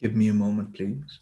Give me a moment, please.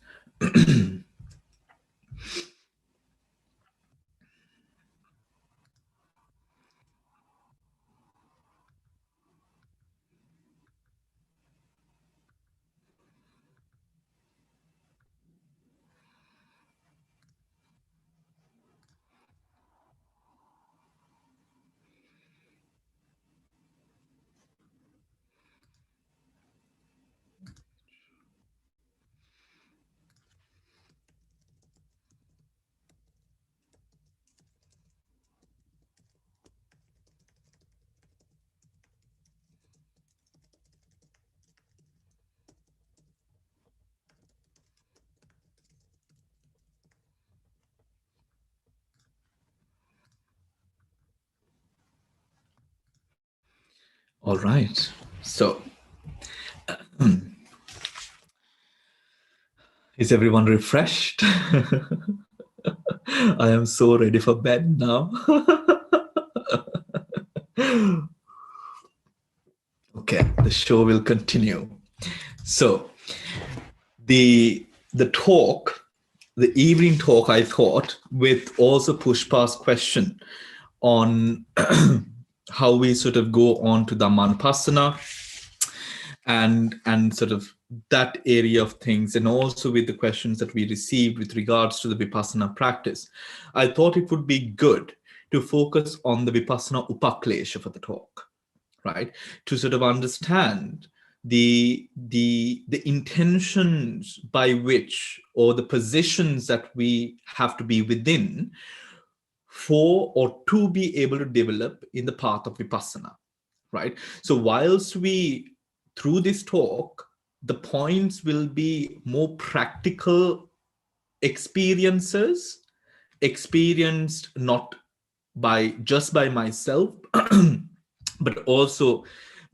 All right. So, is everyone refreshed? I am so ready for bed now. Okay, the show will continue. So, the talk, the evening talk, I thought, with also Pushpa's question on how we sort of go on to the Dhammanupassana and sort of that area of things, and also with the questions that we received with regards to the Vipassana practice, I thought it would be good to focus on the Vipassana Upaklesha for the talk, right? To sort of understand the intentions by which, or the positions that we have to be within for or to be able to develop in the path of Vipassana, right? So whilst we, through this talk, the points will be more practical experiences, experienced not by just by myself, but also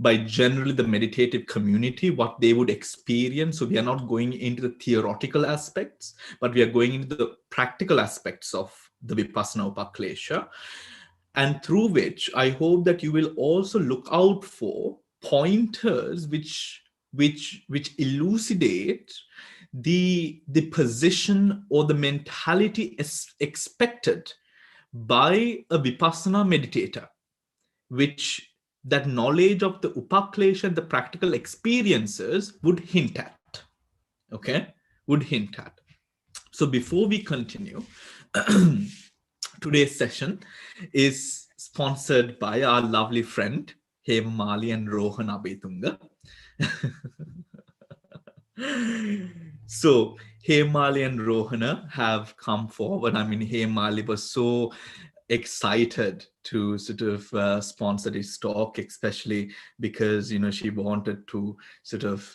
by generally the meditative community, what they would experience. So we are not going into the theoretical aspects, but we are going into the practical aspects of the Vipassana Upaklesha, and through which I hope that you will also look out for pointers which elucidate the position or the mentality is expected by a Vipassana meditator, which that knowledge of the Upaklesha and the practical experiences would hint at. Okay? Would hint at. So before we continue, today's session is sponsored by our lovely friend, Hemali and Rohan Abetunga. So Hemali and Rohana have come forward. I mean, Hemali was so excited to sort of sponsor this talk, especially because, you know, she wanted to sort of,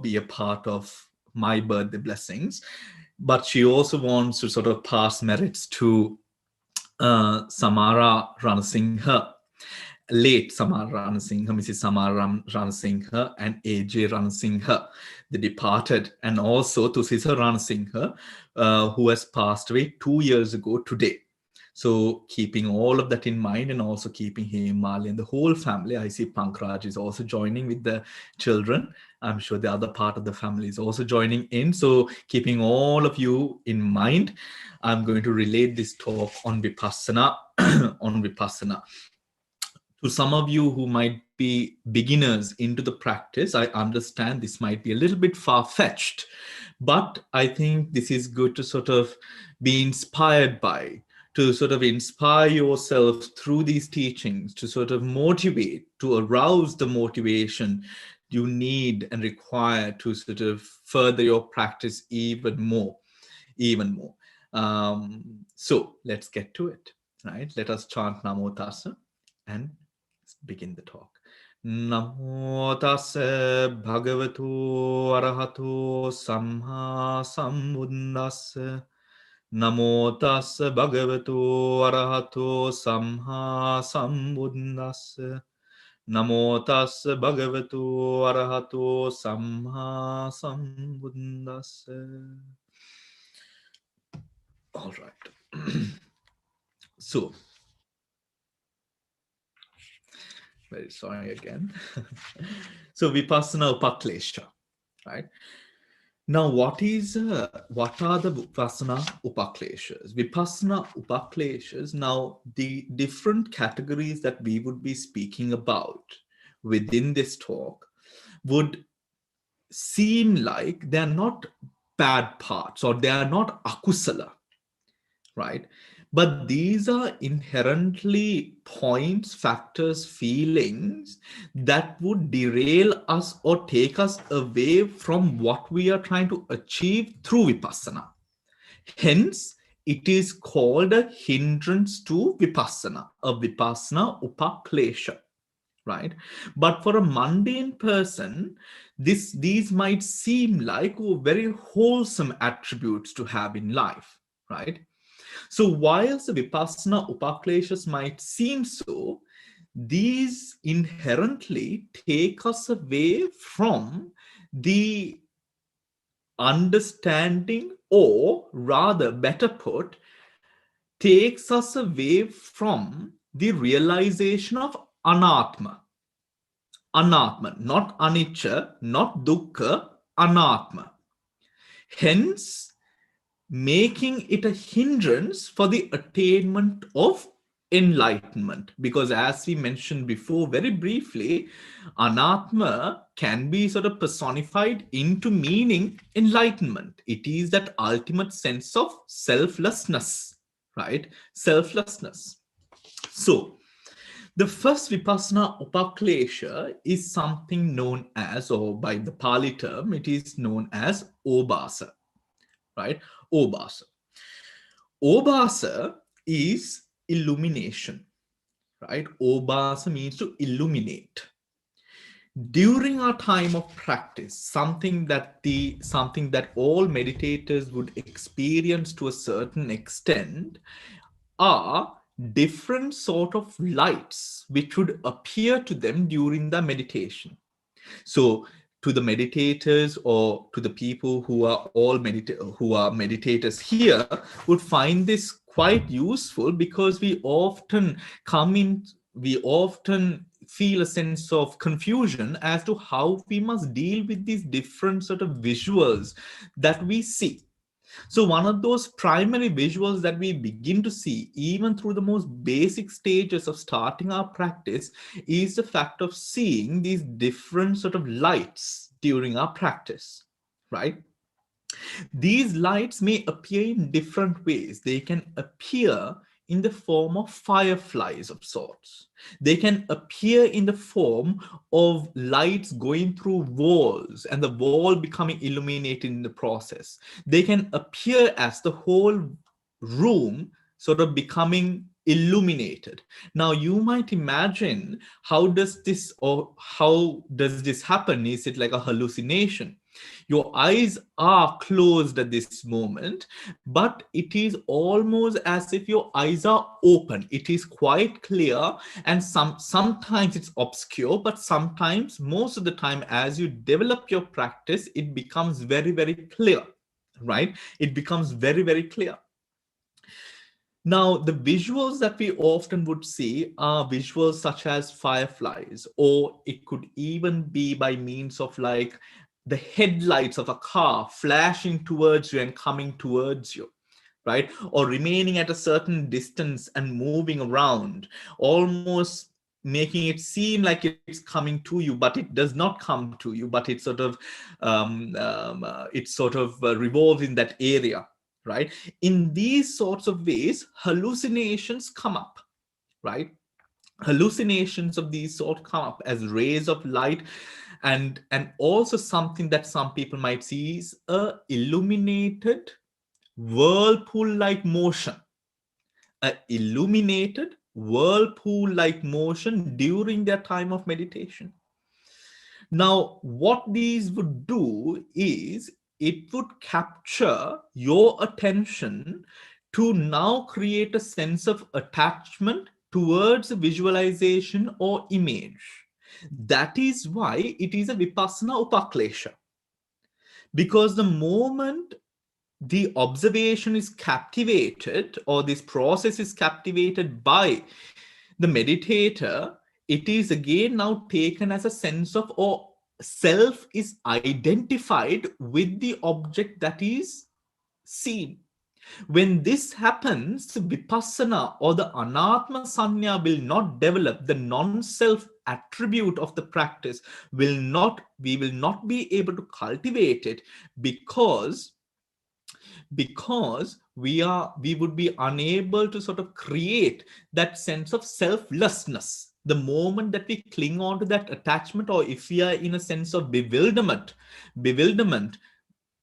be a part of my birthday blessings. But she also wants to sort of pass merits to Samara Ranasinghe, late Samara Ranasinghe, Mrs. Samara Ranasinghe, and AJ Ranasinghe, the departed, and also to Sisa Ranasinghe, who has passed away 2 years ago today. So keeping all of that in mind, and also keeping Hemali and the whole family, I see Pankraj is also joining with the children. I'm sure the other part of the family is also joining in. So keeping all of you in mind, I'm going to relate this talk on Vipassana, on Vipassana. To some of you who might be beginners into the practice, I understand this might be a little bit far-fetched, but I think this is good to sort of be inspired by, to sort of inspire yourself through these teachings, to sort of motivate, to arouse the motivation you need and require to sort of further your practice even more, even more. So let's get to it, right? Let us chant Namo Tassa and begin the talk. Namo tassa bhagavato arahato samma sambuddhassa. Namo tassa bhagavato arahato samma sambuddhassa. Namo tassa bhagavato arahato samma sambuddhassa. All right. So, very sorry again. So Vipassana Upaklesha, right? Now, what are the Vipassana Upakleshas? Vipassana Upakleshas, now the different categories that we would be speaking about within this talk would seem like they're not bad parts or they are not akusala, right? But these are inherently points, factors, feelings that would derail us or take us away from what we are trying to achieve through Vipassana. Hence, it is called a hindrance to Vipassana, a Vipassana Upaklesha, right? But for a mundane person, these might seem like very wholesome attributes to have in life, right? So whilst the Vipassana Upakleshas might seem so, these inherently take us away from the understanding, or rather, better put, takes us away from the realization of anatma. Anatma, not anicca, not dukkha, anatma. Hence, making it a hindrance for the attainment of enlightenment. Because as we mentioned before, very briefly, anatma can be sort of personified into meaning enlightenment. It is that ultimate sense of selflessness, right? Selflessness. So, the first Vipassana Upaklesha is something known as, or by the Pali term, it is known as Obasa, right? Obasa. Obasa is illumination, right? Obasa means to illuminate. During our time of practice, something that all meditators would experience to a certain extent are different sort of lights which would appear to them during the meditation. So to the meditators or to the people who are who are meditators here would find this quite useful, because we often feel a sense of confusion as to how we must deal with these different sort of visuals that we see. So one of those primary visuals that we begin to see, even through the most basic stages of starting our practice, is the fact of seeing these different sort of lights during our practice, right? These lights may appear in different ways. They can appear in the form of fireflies of sorts. They can appear in the form of lights going through walls and the wall becoming illuminated in the process. They can appear as the whole room sort of becoming illuminated. Now you might imagine, how does this happen? Is it like a hallucination? Your eyes are closed at this moment, but it is almost as if your eyes are open. It is quite clear, and sometimes it's obscure, but sometimes, most of the time, as you develop your practice, it becomes very, very clear, right? It becomes very, very clear. Now, the visuals that we often would see are visuals such as fireflies, or it could even be by means of like the headlights of a car flashing towards you and coming towards you, right? Or remaining at a certain distance and moving around, almost making it seem like it's coming to you, but it does not come to you, but it sort of revolves in that area, right? In these sorts of ways, hallucinations come up, right? Hallucinations of these sort come up as rays of light, and also something that some people might see is a illuminated whirlpool-like motion, a illuminated whirlpool-like motion during their time of meditation. Now, what these would do is it would capture your attention to now create a sense of attachment towards a visualization or image. That is why it is a Vipassana Upaklesha. Because the moment the observation is captivated, or this process is captivated by the meditator, it is again now taken as a sense of, or self is identified with the object that is seen. When this happens, vipassana or the anatma sanya will not develop. The non-self attribute of the practice we will not be able to cultivate it, because we would be unable to sort of create that sense of selflessness. The moment that we cling on to that attachment, or if we are in a sense of bewilderment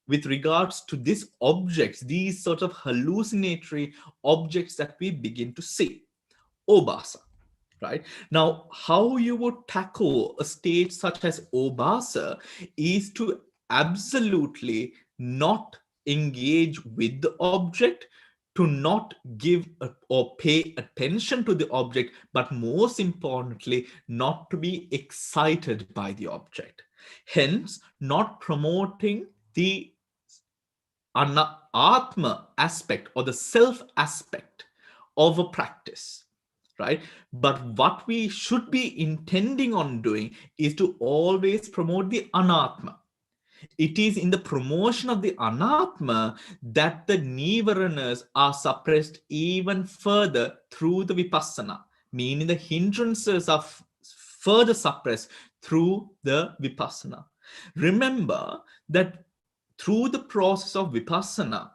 with regards to these objects, these sort of hallucinatory objects that we begin to see. Obasa, right? Now, how you would tackle a state such as Obasa is to absolutely not engage with the object, to not give or pay attention to the object, but most importantly, not to be excited by the object. Hence, not promoting the atma aspect or the self aspect of a practice, right? But what we should be intending on doing is to always promote the anatma. It is in the promotion of the anatma that the nivaranas are suppressed even further through the vipassana, meaning the hindrances are further suppressed through the vipassana. Remember that through the process of vipassana,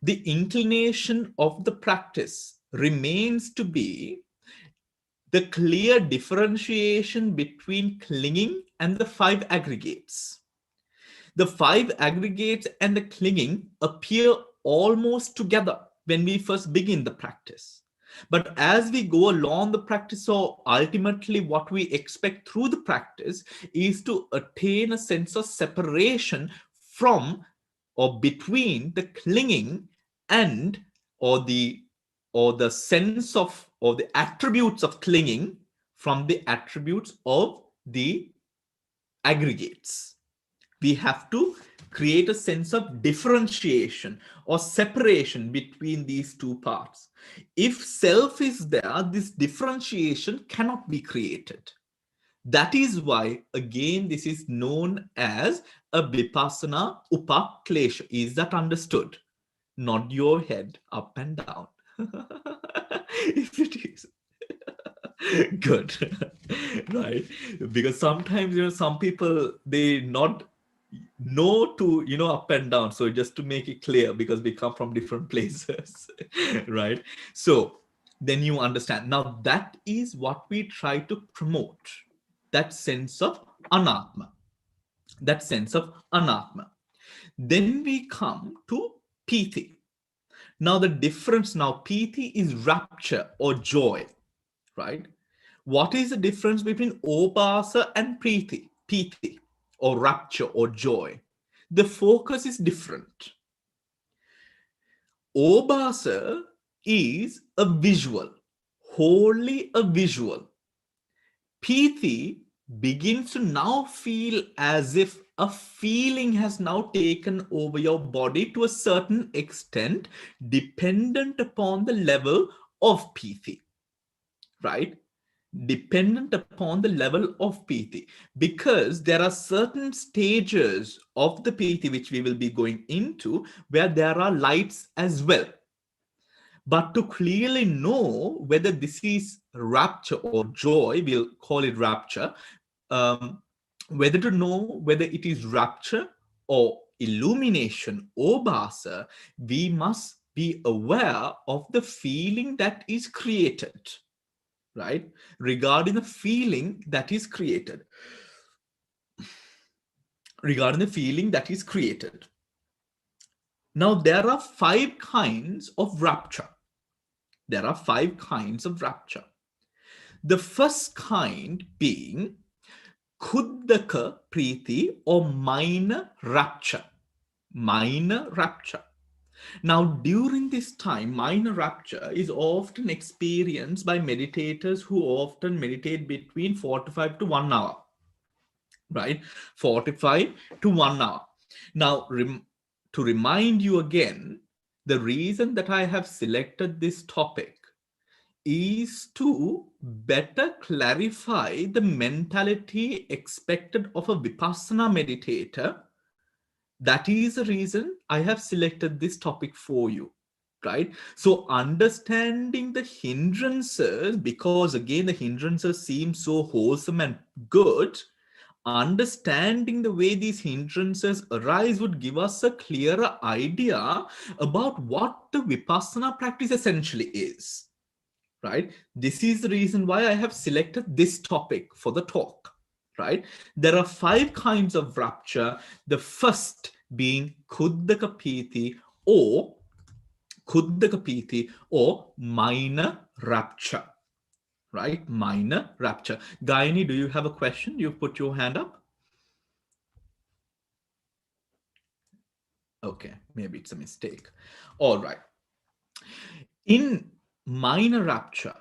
the inclination of the practice remains to be the clear differentiation between clinging and the five aggregates. The five aggregates and the clinging appear almost together when we first begin the practice. But as we go along the practice, or ultimately what we expect through the practice is to attain a sense of separation from or between the clinging and or the sense of or the attributes of clinging from the attributes of the aggregates. We have to create a sense of differentiation or separation between these two parts. If self is there, this differentiation cannot be created. That is why, again, this is known as a vipassana upaklesha. Is that understood? Nod your head up and down. If it is. Good. Right. Because sometimes, some people, they nod no to, up and down. So just to make it clear, because we come from different places. Right. So then you understand. Now that is what we try to promote. That sense of anatma. That sense of anatma. Then we come to piti. Now the difference, now piti is rapture or joy, right? What is the difference between obasa and priti, piti, or rapture or joy? The focus is different. Obasa is a visual, wholly a visual. Piti begins to now feel as if a feeling has now taken over your body to a certain extent, dependent upon the level of piti, right? Dependent upon the level of piti, because there are certain stages of the piti which we will be going into where there are lights as well. But to clearly know whether this is rapture or joy, we'll call it rapture, whether to know whether it is rapture or illumination or basa, we must be aware of the feeling that is created, right? Regarding the feeling that is created. Regarding the feeling that is created. Now, there are 5 kinds of rapture. There are 5 kinds of rapture. The first kind being Khuddaka Priti, or minor rapture. Minor rapture. Now, during this time, minor rapture is often experienced by meditators who often meditate between 45 to 1 hour. Right? 45 to 1 hour. Now, to remind you again, the reason that I have selected this topic is to better clarify the mentality expected of a Vipassana meditator. That is the reason I have selected this topic for you, right? So understanding the hindrances, because again, the hindrances seem so wholesome and good, understanding the way these hindrances arise would give us a clearer idea about what the Vipassana practice essentially is, right? This is the reason why I have selected this topic for the talk, right? There are 5 kinds of rapture. The first being Kuddaka or minor rapture, right? Minor rapture. Gayani, do you have a question? You put your hand up. Okay, maybe it's a mistake. All right. In minor rapture,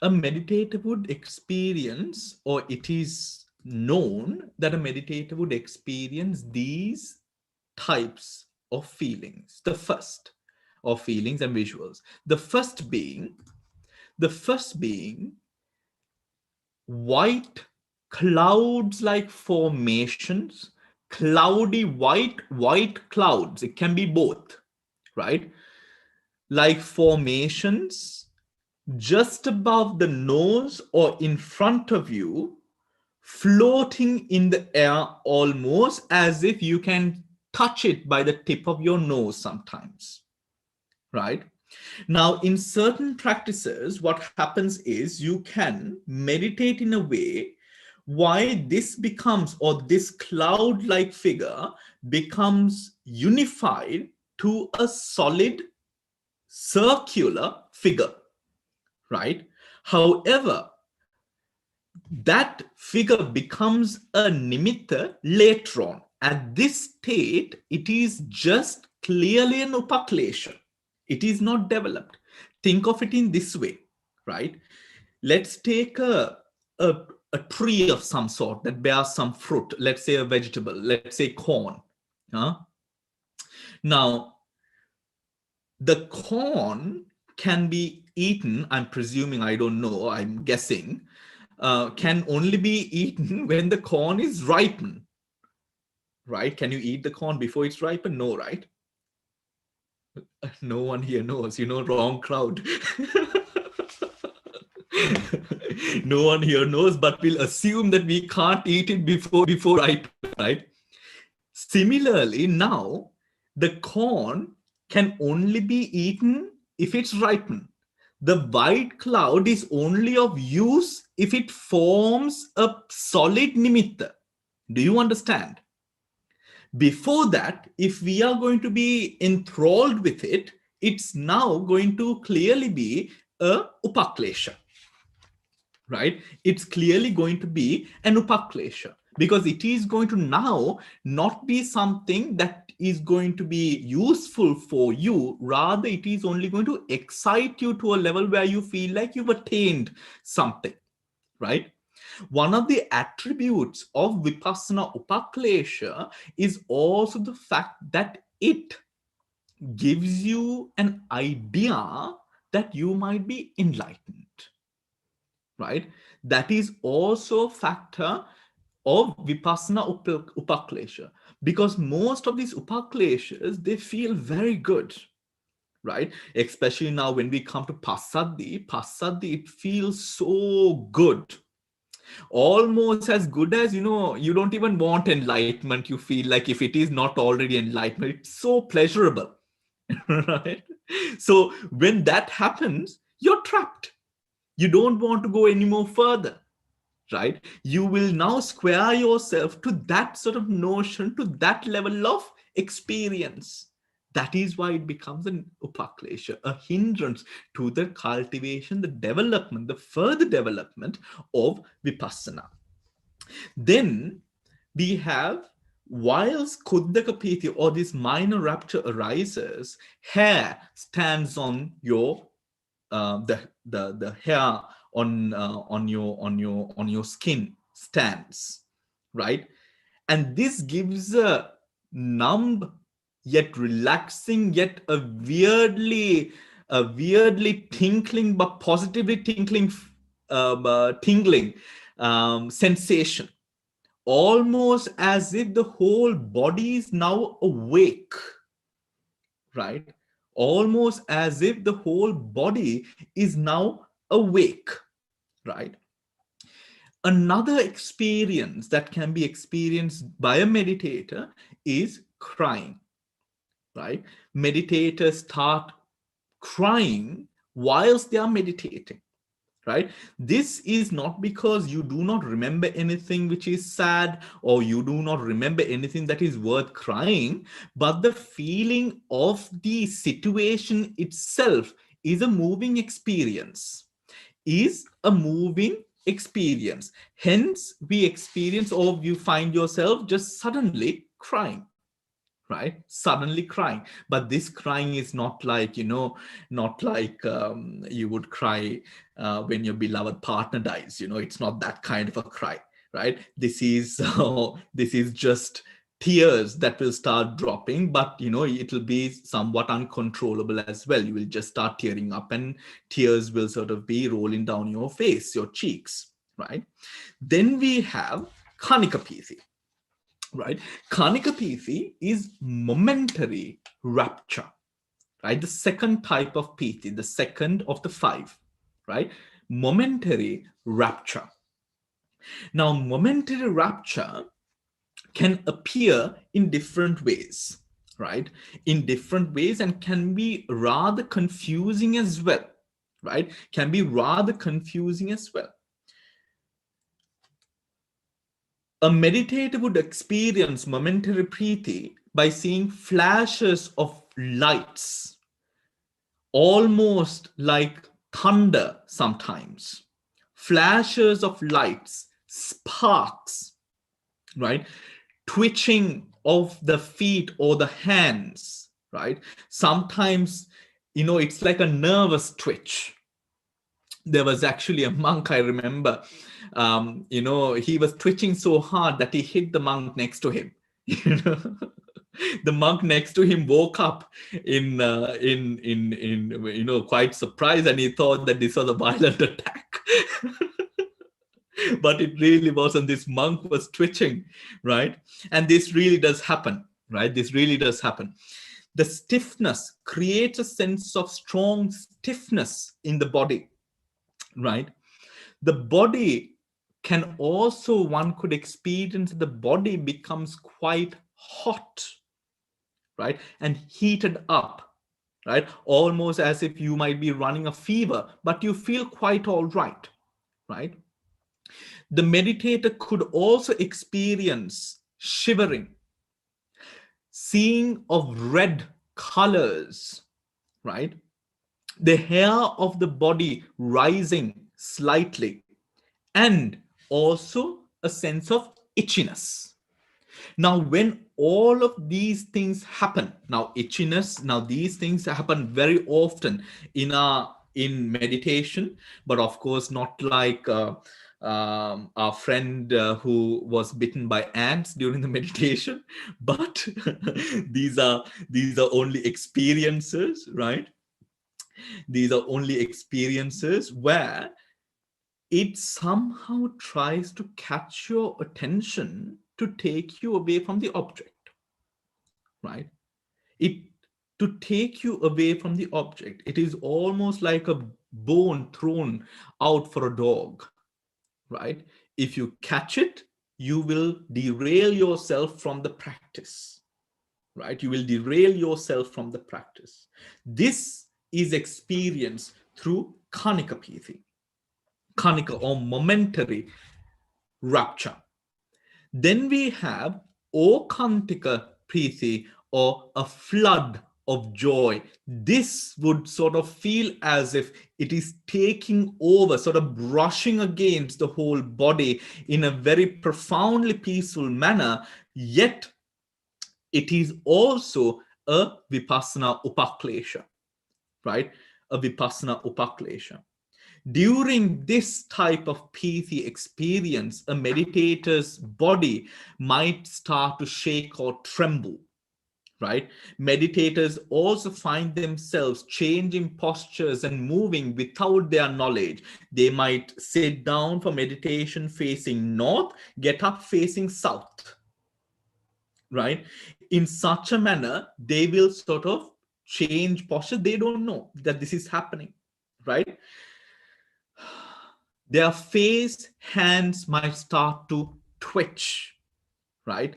a meditator would experience, or it is known that a meditator would experience these types of feelings. The first of feelings and visuals. The first being white clouds like formations, cloudy white clouds. It can be both, right? Like formations just above the nose or in front of you, floating in the air almost as if you can touch it by the tip of your nose sometimes, right? Now, in certain practices, what happens is you can meditate in a way why this becomes, or this cloud like figure becomes unified to a solid circular figure, right? However, that figure becomes a nimitta later on. At this state, it is just clearly an upaklesha. It is not developed. Think of it in this way, right? Let's take a, a tree of some sort that bears some fruit, let's say a vegetable, let's say corn. Huh? Now, the corn can be eaten, I'm presuming, I don't know, I'm guessing, can only be eaten when the corn is ripened, right? Can you eat the corn before it's ripened? No, right? No one here knows, wrong crowd. No one here knows, but we'll assume that we can't eat it before ripe, right? Similarly, now the corn can only be eaten if it's ripened. The white cloud is only of use if it forms a solid nimitta. Do you understand? Before that, if we are going to be enthralled with it, it's now going to clearly be a upaklesha, right? It's clearly going to be an upaklesha because it is going to now not be something that is going to be useful for you. Rather, it is only going to excite you to a level where you feel like you've attained something, right? One of the attributes of Vipassana Upaklesha is also the fact that it gives you an idea that you might be enlightened, right? That is also a factor of Vipassana Upaklesha, because most of these Upakleshas, they feel very good, right? Especially now when we come to Passaddhi, it feels so good. Almost as good as, you don't even want enlightenment. You feel like if it is not already enlightenment, it's so pleasurable, right? So when that happens, you're trapped. You don't want to go any more further, right? You will now square yourself to that sort of notion, to that level of experience. That is why it becomes an upaklesha, a hindrance to the cultivation, the development, the further development of vipassana. Then we have, whilst kuddaka or this minor rapture arises, hair stands on your the hair on your skin stands, right? And this gives a numb yet relaxing yet a weirdly a weirdly tinkling but positively tingling sensation, almost as if the whole body is now awake, right? Almost as if the whole body is now awake, right? Another experience that can be experienced by a meditator is crying, right? Meditators start crying whilst they are meditating, right? This is not because you do not remember anything which is sad, or you do not remember anything that is worth crying, but the feeling of the situation itself is a moving experience, is a moving experience. Hence, we experience, or you find yourself just suddenly crying, right? Suddenly crying. But this crying is not like, not like you would cry when your beloved partner dies. It's not that kind of a cry, right? This is this is just tears that will start dropping, but it'll be somewhat uncontrollable as well. You will just start tearing up, and tears will sort of be rolling down your face, your cheeks, right? Then we have Kanika Pithi, right? Kanikapithi is momentary rapture, right? The second type of Pithi, the second of the five, right? Momentary rapture. Now, momentary rapture can appear in different ways, right? In different ways, and can be rather confusing as well, right? Can be rather confusing as well. A meditator would experience momentary preeti by seeing flashes of lights, almost like thunder sometimes. Flashes of lights, sparks, right? Twitching of the feet or the hands, right? Sometimes, it's like a nervous twitch. There was actually a monk, I remember, he was twitching so hard that he hit the monk next to him. The monk next to him woke up in quite surprised, and he thought that this was a violent attack. But it really wasn't. This monk was twitching, right? And this really does happen, right? This really does happen. The stiffness creates a sense of strong stiffness in the body, right? The body can also, one could experience the body becomes quite hot, right? And heated up, right? Almost as if you might be running a fever, but you feel quite all right, right? The meditator could also experience shivering, seeing of red colors, right? The hair of the body rising slightly, and also a sense of itchiness. Now, when all of these things happen, now itchiness, now these things happen very often in meditation, but of course not like our friend who was bitten by ants during the meditation, but these are only experiences, right? These are only experiences where it somehow tries to catch your attention to take you away from the object, right? It to take you away from the object. It is almost like a bone thrown out for a dog, right? If you catch it, you will derail yourself from the practice, right? You will derail yourself from the practice. This is experienced through Kanika Pithi, Kanika, or momentary rapture. Then we have Okantika Preeti, or a flood of joy. This would sort of feel as if it is taking over, sort of brushing against the whole body in a very profoundly peaceful manner, yet it is also a Vipassana Upaklesha, right? A Vipassana Upaklesha. During this type of Pithi experience, a meditator's body might start to shake or tremble, right? Meditators also find themselves changing postures and moving without their knowledge. They might sit down for meditation facing north, get up facing south, right? In such a manner, they will sort of change posture. They don't know that this is happening, right? Their face, hands might start to twitch, right?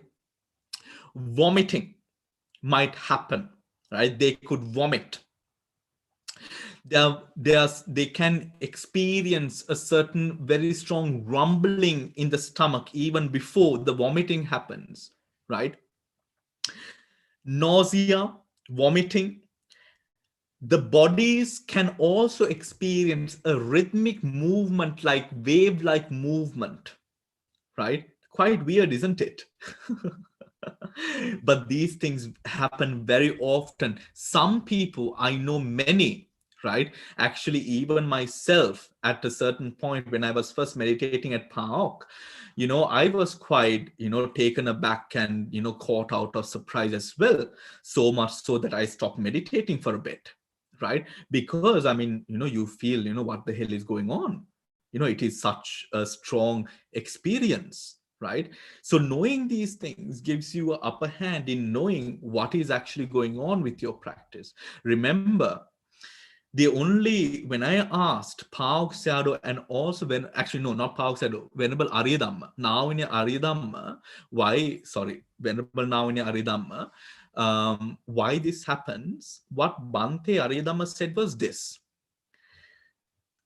Vomiting might happen, right? They could vomit. They can experience a certain very strong rumbling in the stomach even before the vomiting happens, right? Nausea, vomiting. The bodies can also experience a rhythmic movement, like wave like movement, right? Quite weird, isn't it? But these things happen very often. Some people, I know many, right? Actually, even myself, at a certain point when I was first meditating at PAOK, I was quite, taken aback and, caught out of surprise as well. So much so that I stopped meditating for a bit, right? Because, I mean, you feel, what the hell is going on? It is such a strong experience, right? So knowing these things gives you an upper hand in knowing what is actually going on with your practice. Remember, when I asked Pauk Sayadaw, and also when, actually, no, not Pauk Sayadaw, Venerable Aryadhamma, now in Aryadhamma, Venerable now in Aryadhamma, why this happens, what Bhante Aryadhamma said was this: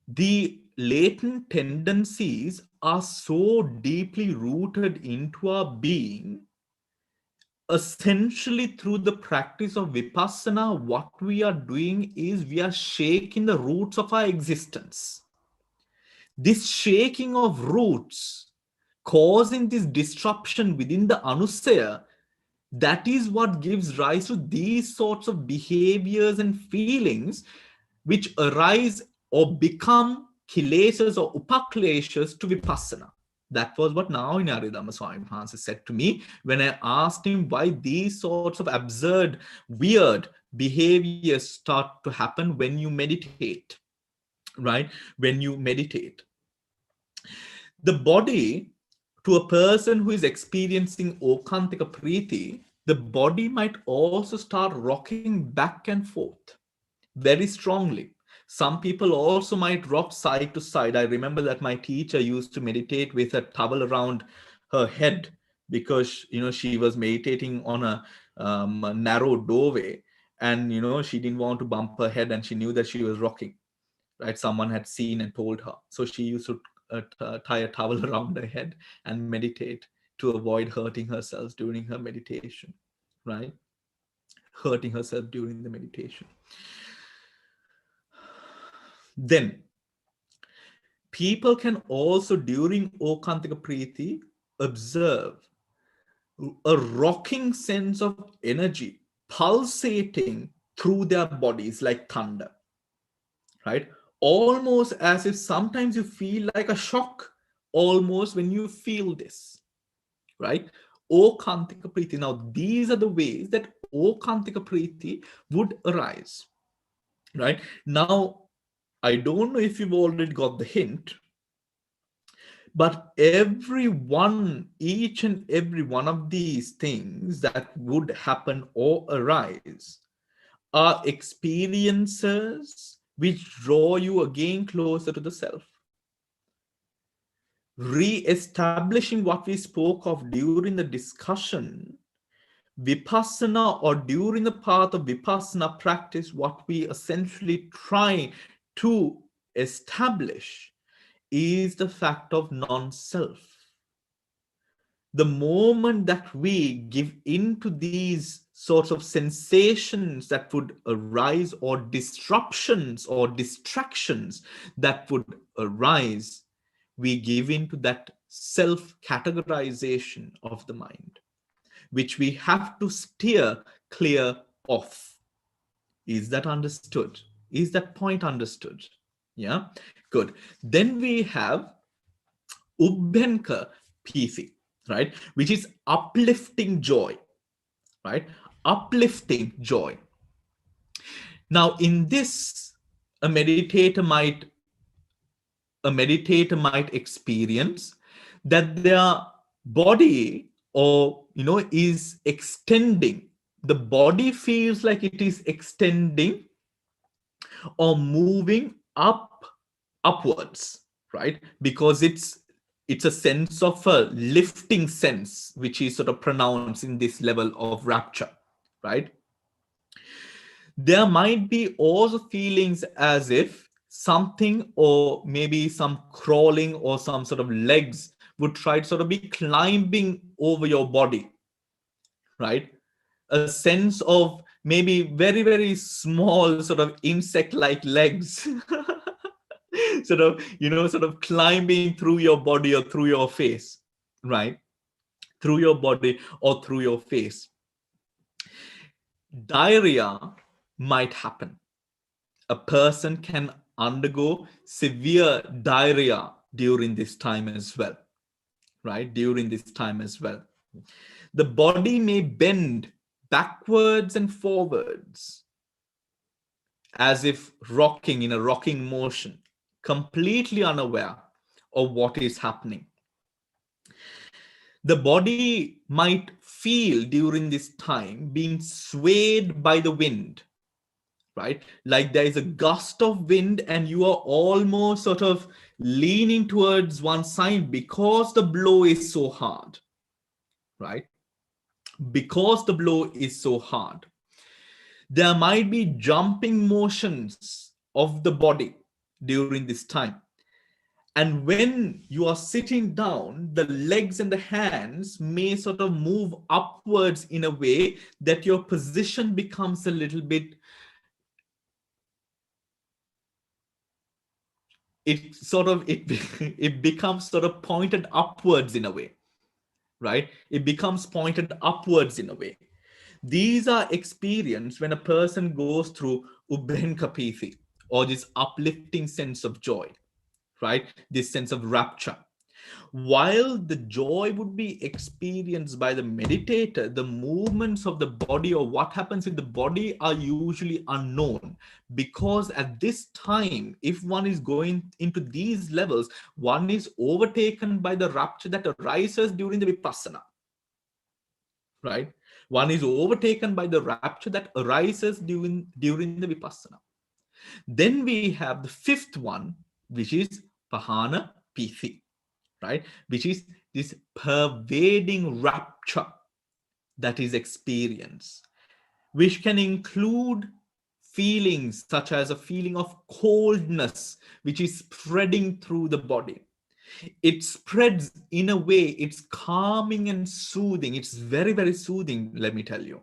the latent tendencies are so deeply rooted into our being. Essentially, through the practice of vipassana, what we are doing is we are shaking the roots of our existence. This shaking of roots, causing this disruption within the anusaya, that is what gives rise to these sorts of behaviors and feelings which arise or become kilesas or upakleshas to vipassana. That was what now in Aridhamma Swami Mahansa said to me when I asked him why these sorts of absurd, weird behaviors start to happen when you meditate, right? When you meditate. The body, to a person who is experiencing Okantika Preeti, the body might also start rocking back and forth very strongly. Some people also might rock side to side. I remember that my teacher used to meditate with a towel around her head because she was meditating on a narrow doorway, and she didn't want to bump her head, and she knew that she was rocking. Right? Someone had seen and told her, so she used to tie a towel around her head and meditate to avoid hurting herself during her meditation. Right? Hurting herself during the meditation. Then, people can also, during Okantika Preeti, observe a rocking sense of energy pulsating through their bodies like thunder, right? Almost as if sometimes you feel like a shock, almost when you feel this, right? Okantika Preeti. Now, these are the ways that Okantika Preeti would arise, right? Now, I don't know if you've already got the hint, but each and every one of these things that would happen or arise are experiences which draw you again closer to the self. Re-establishing what we spoke of during the discussion, vipassana, or during the path of vipassana practice, what we essentially try to establish is the fact of non-self. The moment that we give into these sorts of sensations that would arise, or disruptions or distractions that would arise, we give into that self-categorization of the mind, which we have to steer clear of. Is that understood? Is that point understood? Yeah, good. Then we have Ubbenka Pisi, right? Which is uplifting joy, right? uplifting joy. Now, in this, a meditator might experience that their body, or is extending. The body feels like it is extending or moving upwards, right? Because it's a sense of a lifting sense, which is sort of pronounced in this level of rapture, right? There might be also feelings as if something, or maybe some crawling or some sort of legs, would try to sort of be climbing over your body, right? A sense of maybe very, very small sort of insect-like legs sort of climbing through your body or through your face, right? Through your body or through your face. Diarrhea might happen. A person can undergo severe diarrhea during this time as well, right? During this time as well. The body may bend backwards and forwards as if rocking in a rocking motion, completely unaware of what is happening. The body might feel during this time being swayed by the wind, right? Like there is a gust of wind and you are almost sort of leaning towards one side because the blow is so hard, right? Because the blow is so hard. There might be jumping motions of the body during this time. And when you are sitting down, the legs and the hands may sort of move upwards in a way that your position becomes a little bit, it becomes sort of pointed upwards in a way, right? It becomes pointed upwards in a way. These are experiences when a person goes through ubbenkapithi, or this uplifting sense of joy, right? This sense of rapture. While the joy would be experienced by the meditator, the movements of the body or what happens in the body are usually unknown, because at this time, if one is going into these levels, one is overtaken by the rapture that arises during the vipassana, right? One is overtaken by the rapture that arises during the vipassana. Then we have the fifth one, which is pahana pithi, right? Which is this pervading rapture that is experienced, which can include feelings such as a feeling of coldness, which is spreading through the body. It spreads in a way, it's calming and soothing. It's very, very soothing, let me tell you.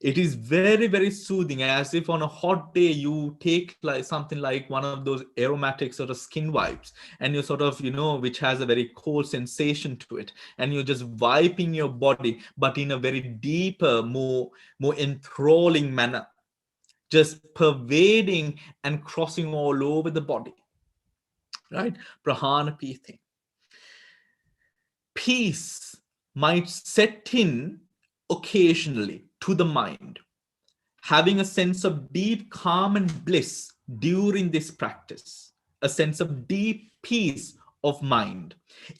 It is very, very soothing, as if on a hot day you take like something like one of those aromatic sort of skin wipes, and you sort of, which has a very cold sensation to it, and you're just wiping your body, but in a very deeper, more enthralling manner, just pervading and crossing all over the body, right? Prahana Pithi. Peace might set in occasionally to the mind, having a sense of deep calm and bliss during this practice, a sense of deep peace of mind,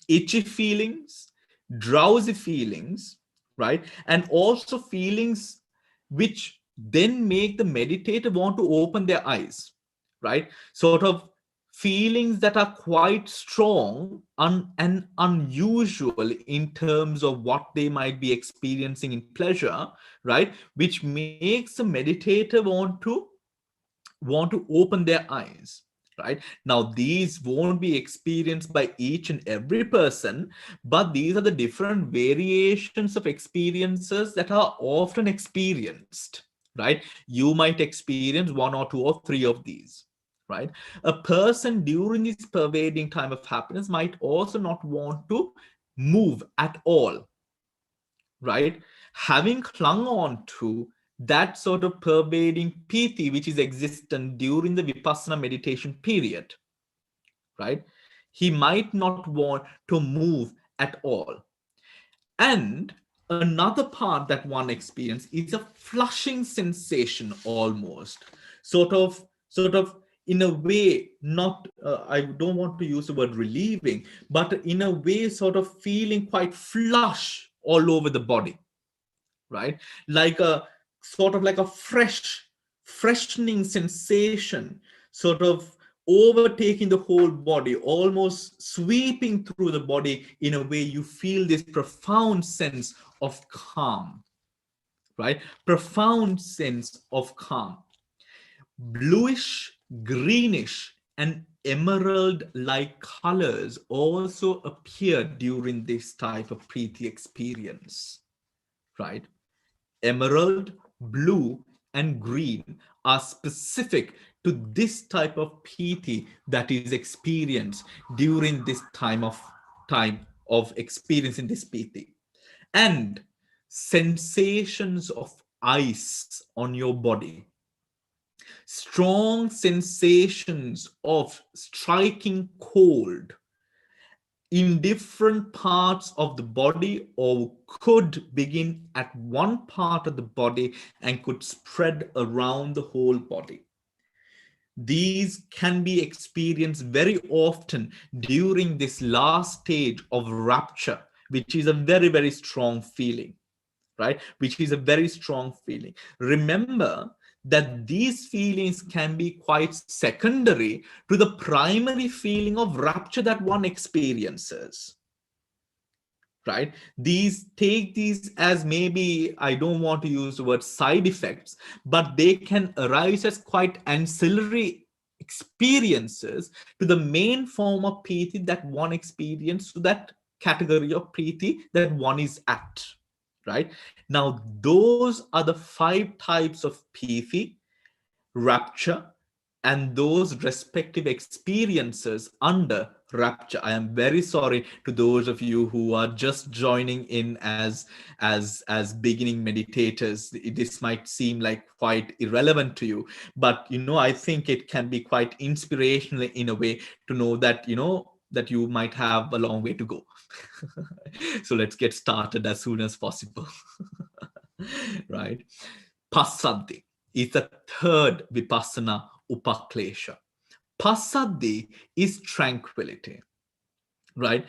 itchy feelings, drowsy feelings, right? And also feelings which then make the meditator want to open their eyes, right? Sort of feelings that are quite strong and unusual in terms of what they might be experiencing in pleasure, right? Which makes the meditator want to open their eyes, right? Now, these won't be experienced by each and every person, but these are the different variations of experiences that are often experienced, right? You might experience one or two or three of these, right? A person during this pervading time of happiness might also not want to move at all, right? Having clung on to that sort of pervading piti which is existent during the vipassana meditation period, right? He might not want to move at all. And Another part that one experiences is a flushing sensation, almost sort of in a way, not I don't want to use the word relieving, but in a way sort of feeling quite flush all over the body, right? Like a sort of like a freshening sensation, sort of overtaking the whole body, almost sweeping through the body. In a way, you feel this profound sense of calm, right? Profound sense of calm. Bluish, greenish, and emerald like colors also appear during this type of preeti experience, right? Emerald, blue, and green are specific to this type of piti that is experienced during this time of experiencing this piti. And sensations of ice on your body, strong sensations of striking cold in different parts of the body, or could begin at one part of the body and could spread around the whole body. These can be experienced very often during this last stage of rapture, which is a very, very strong feeling, right? Which is a very strong feeling. Remember that these feelings can be quite secondary to the primary feeling of rapture that one experiences, right? These, take these as, maybe I don't want to use the word side effects, but they can arise as quite ancillary experiences to the main form of preeti that one experience, to that category of preeti that one is at, right? Now, those are the 5 types of preeti, rapture, and those respective experiences under rapture. I am very sorry to those of you who are just joining in as beginning meditators. This might seem like quite irrelevant to you, but I think it can be quite inspirational in a way to know that that you might have a long way to go. So let's get started as soon as possible. Right? Passaddhi is the third vipassana upaklesha. Passaddhi is tranquility, right?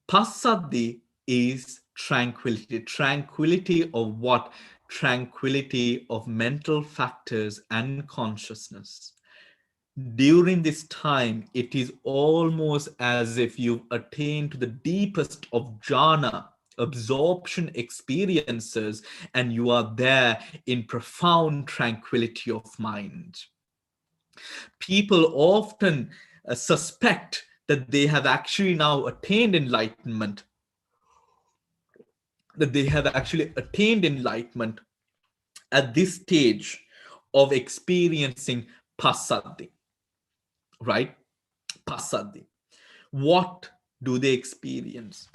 Passaddhi is tranquility. Tranquility of what? Tranquility of mental factors and consciousness. During this time, it is almost as if you've attained to the deepest of jhana, absorption experiences, and you are there in profound tranquility of mind. People often suspect that they have actually now attained enlightenment, that they have actually attained enlightenment at this stage of experiencing passaddhi, right? Passaddhi. What do they experience?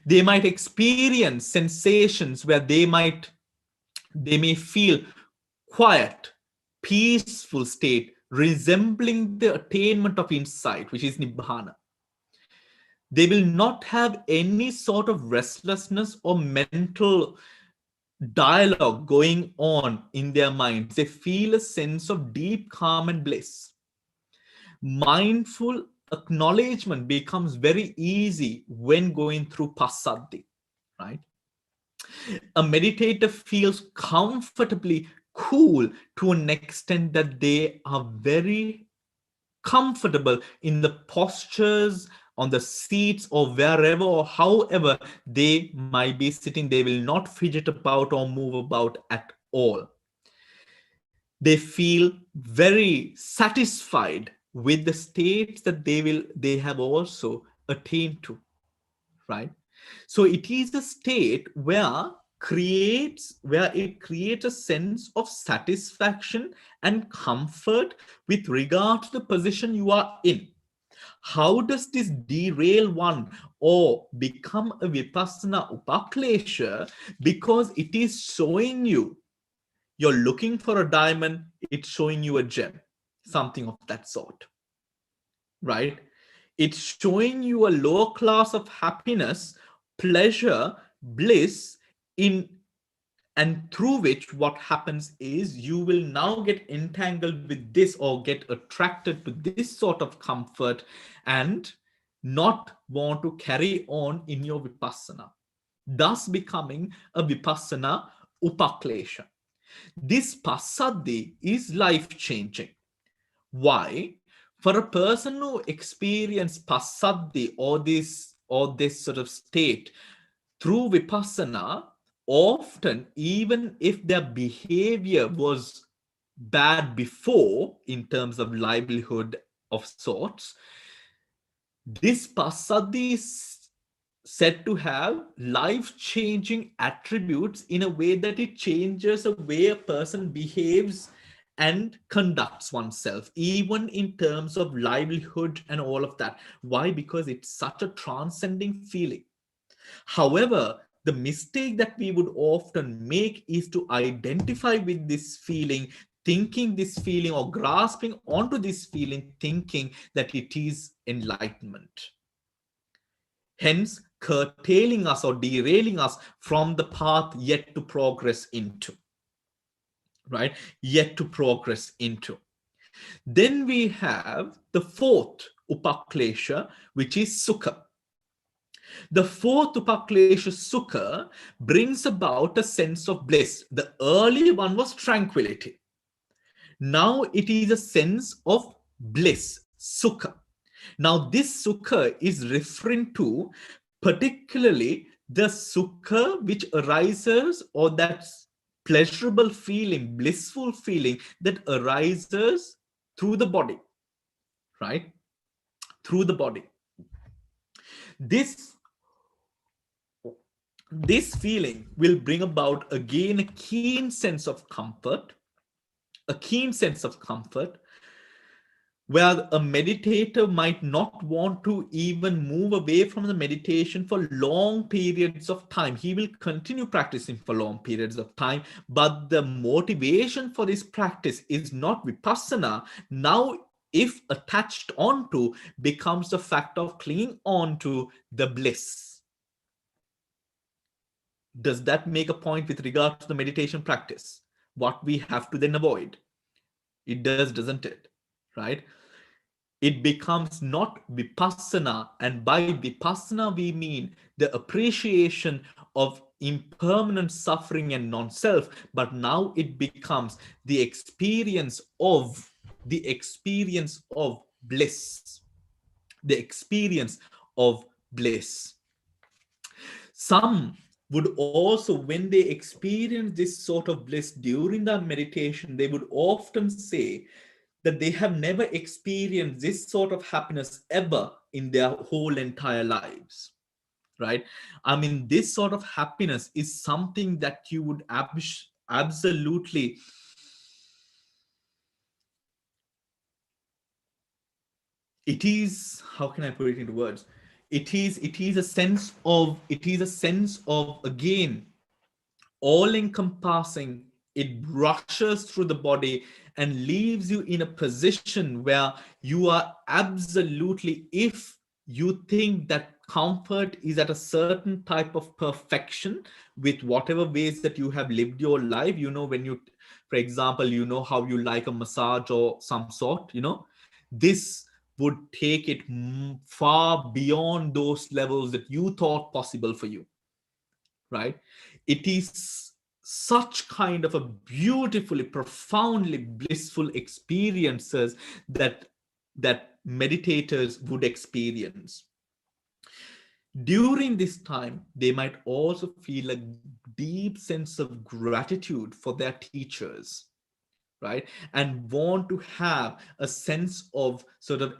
They might experience sensations where they may feel quiet, peaceful state resembling the attainment of insight, which is nibbana. They will not have any sort of restlessness or mental dialogue going on in their minds. They feel a sense of deep calm and bliss. Mindful acknowledgement becomes very easy when going through passaddhi, right? A meditator feels comfortably cool to an extent that they are very comfortable in the postures, on the seats, or wherever or however they might be sitting. They will not fidget about or move about at all. They feel very satisfied with the states that they have also attained to, right? So it is a state where it creates a sense of satisfaction and comfort with regard to the position you are in. How does this derail one or become a vipassana upaklesha? Because it is showing you're looking for a diamond, it's showing you a gem, something of that sort, right? It's showing you a lower class of happiness, pleasure, bliss in and through which what happens is you will now get entangled with this or get attracted to this sort of comfort and not want to carry on in your vipassana, thus becoming a vipassana upaklesha. This passaddhi is life changing. Why? For a person who experience passaddhi or this sort of state through vipassana, often even if their behavior was bad before in terms of livelihood of sorts, this passaddhi is said to have life-changing attributes in a way that it changes the way a person behaves and conducts oneself, even in terms of livelihood and all of that. Why? Because it's such a transcending feeling. However, the mistake that we would often make is to identify with this feeling, thinking this feeling or grasping onto this feeling, thinking that it is enlightenment. Hence, curtailing us or derailing us from the path yet to progress into. Right? Yet to progress into. Then we have the fourth upaklesha, which is sukha. The fourth upaklesha sukha brings about a sense of bliss. The earlier one was tranquility. Now it is a sense of bliss, sukha. Now this sukha is referring to particularly the sukha which arises, or that pleasurable feeling, blissful feeling that arises through the body, right? Through the body. This feeling will bring about again a keen sense of comfort, a keen sense of comfort, where a meditator might not want to even move away from the meditation for long periods of time. He will continue practicing for long periods of time, but the motivation for this practice is not vipassana. Now, if attached onto, becomes the fact of clinging on to the bliss. Does that make a point with regard to the meditation practice? What we have to then avoid? It does, doesn't it? Right? It becomes not vipassana, and by vipassana we mean the appreciation of impermanent suffering and non-self, but now it becomes the experience of bliss, the experience of bliss. Some would also, when they experience this sort of bliss during the meditation, they would often say that they have never experienced this sort of happiness ever in their whole entire lives, right? I mean, this sort of happiness is something that you would absolutely it is, how can I put it into words? It is a sense of, again, all encompassing. It rushes through the body and leaves you in a position where you are absolutely, if you think that comfort is at a certain type of perfection with whatever ways that you have lived your life, when you, for example, how you like a massage or some sort, this would take it far beyond those levels that you thought possible for you, right? It is such kind of a beautifully, profoundly blissful experiences that meditators would experience. During this time, they might also feel a deep sense of gratitude for their teachers, right? And want to have a sense of sort of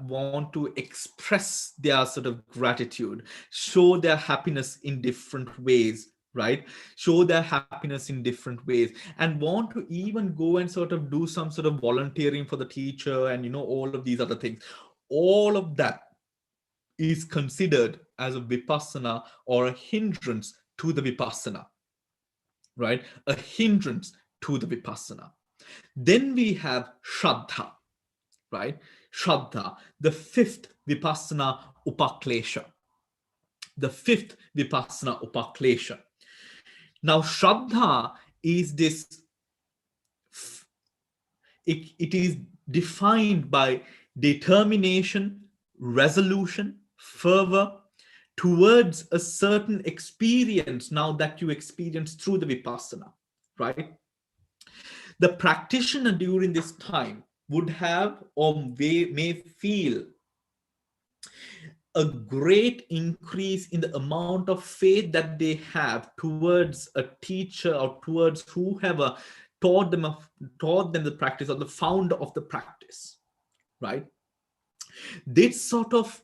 want to express their sort of gratitude, show their happiness in different ways, right? Show their happiness in different ways, and want to even go and sort of do some sort of volunteering for the teacher, and all of these other things. All of that is considered as a vipassana, or a hindrance to the vipassana, right? A hindrance to the vipassana. Then we have Shraddha, right? Shraddha, the fifth vipassana upaklesha. The fifth vipassana, upaklesha. Now, Shraddha is this, it is defined by determination, resolution, fervor towards a certain experience now that you experience through the vipassana, right? The practitioner during this time would have or may feel a great increase in the amount of faith that they have towards a teacher or towards whoever taught them the practice, or the founder of the practice, right? This sort of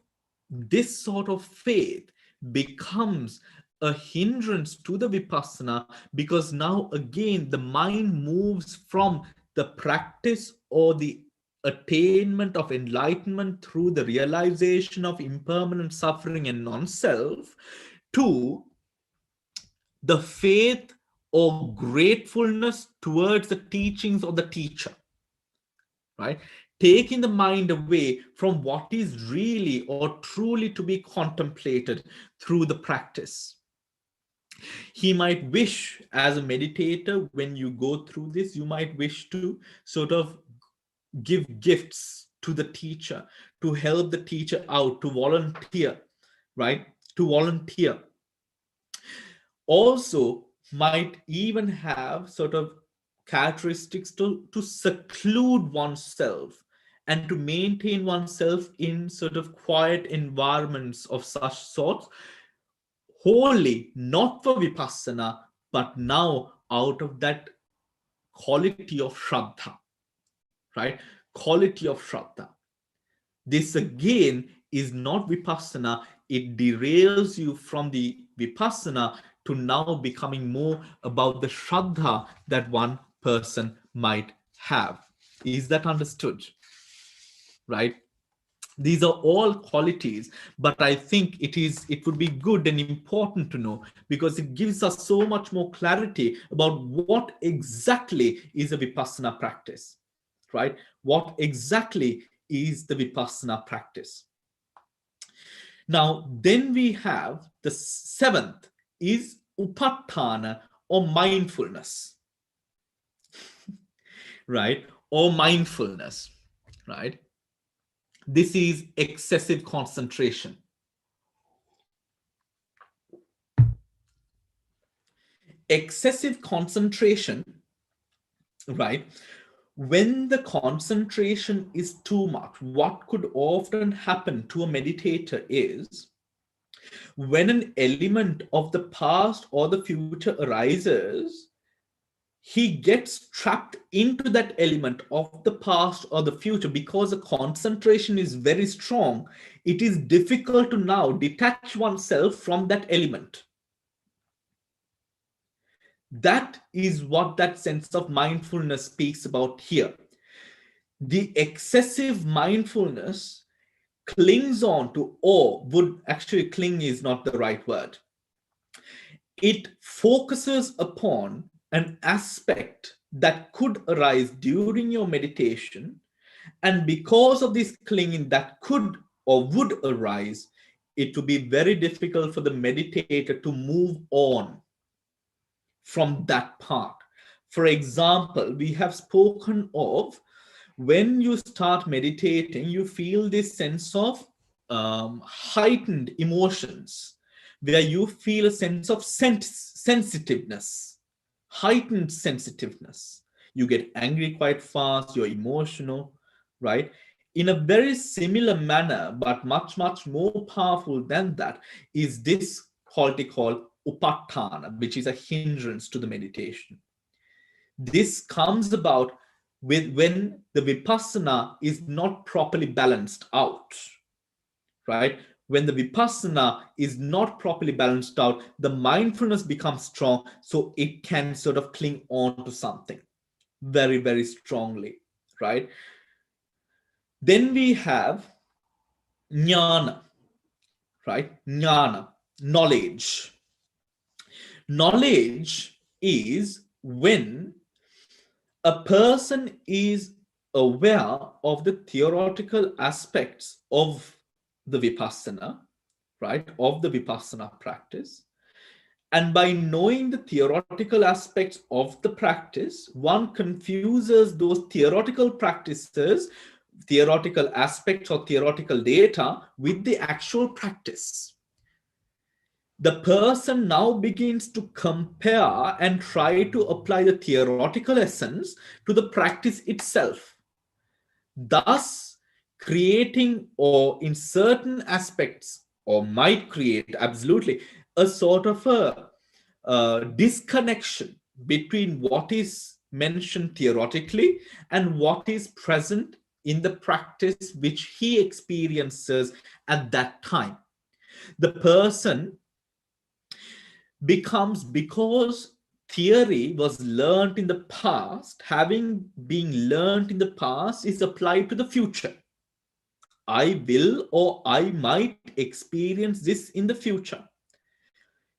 faith becomes a hindrance to the vipassana, because now again the mind moves from the practice or the attainment of enlightenment through the realization of impermanent suffering and non-self to the faith or gratefulness towards the teachings of the teacher, right? Taking the mind away from what is really or truly to be contemplated through the practice. He might wish, as a meditator, when you go through this, you might wish to sort of give gifts to the teacher, to help the teacher out, to volunteer, right? To volunteer. Also, might even have sort of characteristics to seclude oneself and to maintain oneself in sort of quiet environments of such sorts, wholly not for vipassana, but now out of that quality of shraddha, right? Quality of shraddha. This again is not vipassana. It derails you from the vipassana to now becoming more about the shraddha that one person might have. Is that understood? Right? These are all qualities, but I think it would be good and important to know, because it gives us so much more clarity about what exactly is a vipassana practice, right? What exactly is the vipassana practice? Now, then we have the seventh is upatthana, or mindfulness, right? Or mindfulness, right? This is excessive concentration. Excessive concentration, right? When the concentration is too much, what could often happen to a meditator is, when an element of the past or the future arises, he gets trapped into that element of the past or the future. Because the concentration is very strong, it is difficult to now detach oneself from that element. That is what that sense of mindfulness speaks about here. The excessive mindfulness clings on to, or would actually, cling is not the right word. It focuses upon an aspect that could arise during your meditation, and because of this clinging that could or would arise, it would be very difficult for the meditator to move on from that part. For example, we have spoken of, when you start meditating, you feel this sense of heightened emotions, where you feel a sense of sensitiveness, heightened sensitiveness. You get angry quite fast, you're emotional, right? In a very similar manner, but much, much more powerful than that, is this quality called upatthana, which is a hindrance to the meditation. This comes about with when the vipassana is not properly balanced out, right? When the vipassana is not properly balanced out, the mindfulness becomes strong, so it can sort of cling on to something very, very strongly, right? Then we have jnana, right? Jnana, knowledge. Knowledge is when a person is aware of the theoretical aspects of the vipassana, right, of the Vipassana practice. And by knowing the theoretical aspects of the practice, one confuses those theoretical practices, theoretical aspects or theoretical data with the actual practice. The person now begins to compare and try to apply the theoretical essence to the practice itself, thus creating, or in certain aspects, or might create absolutely a sort of a disconnection between what is mentioned theoretically and what is present in the practice which he experiences at that time. The person becomes, because theory was learned in the past, having been learned in the past is applied to the future. I will or I might experience this in the future.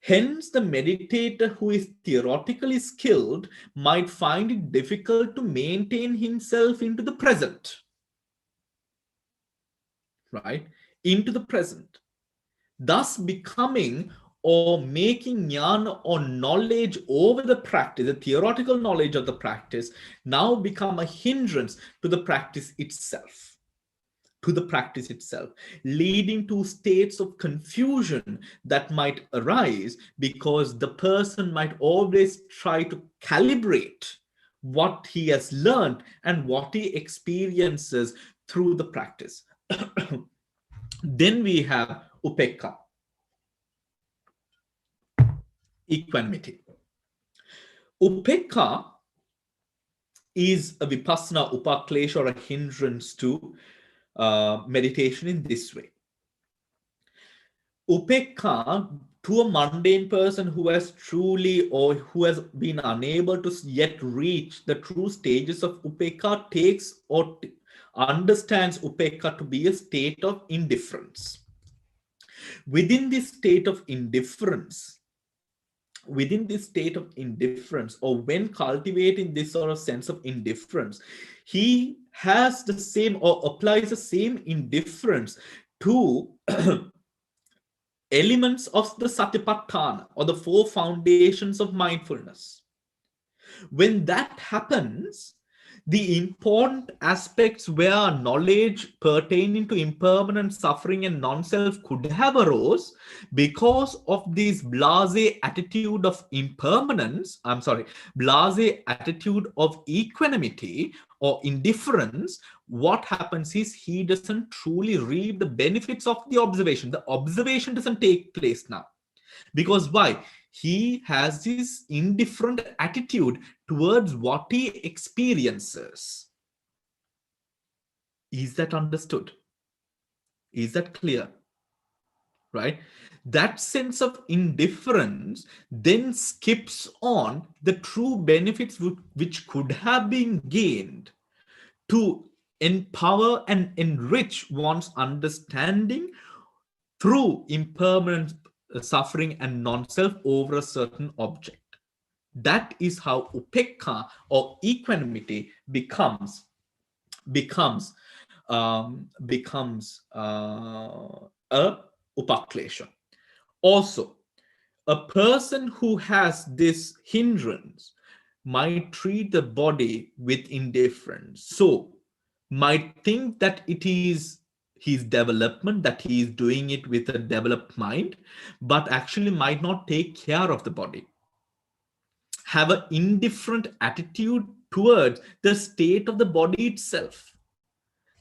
Hence, the meditator who is theoretically skilled might find it difficult to maintain himself into the present, right? Into the present, thus becoming or making jnana or knowledge over the practice, the theoretical knowledge of the practice, now become a hindrance to the practice itself. Leading to states of confusion that might arise because the person might always try to calibrate what he has learned and what he experiences through the practice. Then we have upekka, equanimity. Upekka is a vipassana upaklesha, or a hindrance to meditation in this way. Upekka, to a mundane person who has truly, or who has been unable to yet reach the true stages of upekka, takes or understands upekka to be a state of indifference. Within this state of indifference, or when cultivating this sort of sense of indifference, he has the same, or applies the same indifference to elements of the satipatthana, or the four foundations of mindfulness. When that happens, the important aspects where knowledge pertaining to impermanent suffering and non-self could have arose, because of this blasé attitude of blasé attitude of equanimity or indifference, what happens is he doesn't truly reap the benefits of the observation. The observation doesn't take place now. Because why? He has this indifferent attitude towards what he experiences. Is that understood? Is that clear? Right? That sense of indifference then skips on the true benefits which could have been gained to empower and enrich one's understanding through impermanent suffering and non-self over a certain object. That is how upekka, or equanimity, becomes a upaklesha. Also, a person who has this hindrance might treat the body with indifference. So, might think that it is his development, that he is doing it with a developed mind, but actually might not take care of the body. Have an indifferent attitude towards the state of the body itself,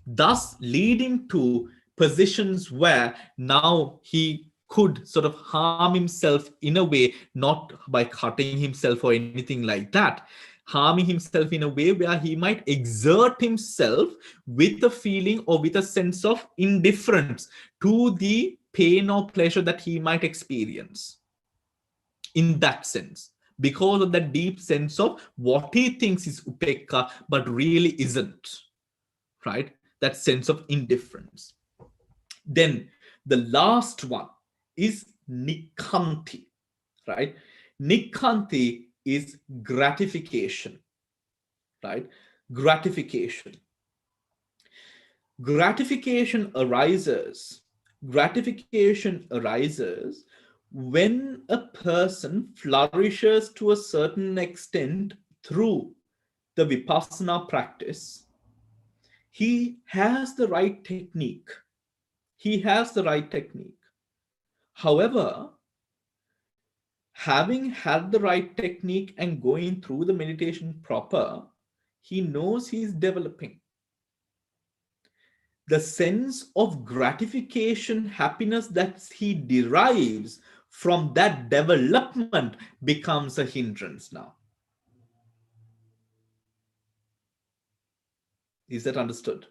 thus leading to positions where now he could sort of harm himself in a way, not by cutting himself or anything like that, harming himself in a way where he might exert himself with a feeling or with a sense of indifference to the pain or pleasure that he might experience. In that sense, because of that deep sense of what he thinks is upekka, but really isn't, right? That sense of indifference. Then the last one is nikkanti, right? Nikkanti is gratification, right? Gratification. Gratification arises gratification arises when a person flourishes to a certain extent through the vipassana practice. He has the right technique. He has the right technique. However, having had the right technique and going through the meditation proper, he knows he's developing. The sense of gratification, happiness that he derives from that development becomes a hindrance now. Is that understood?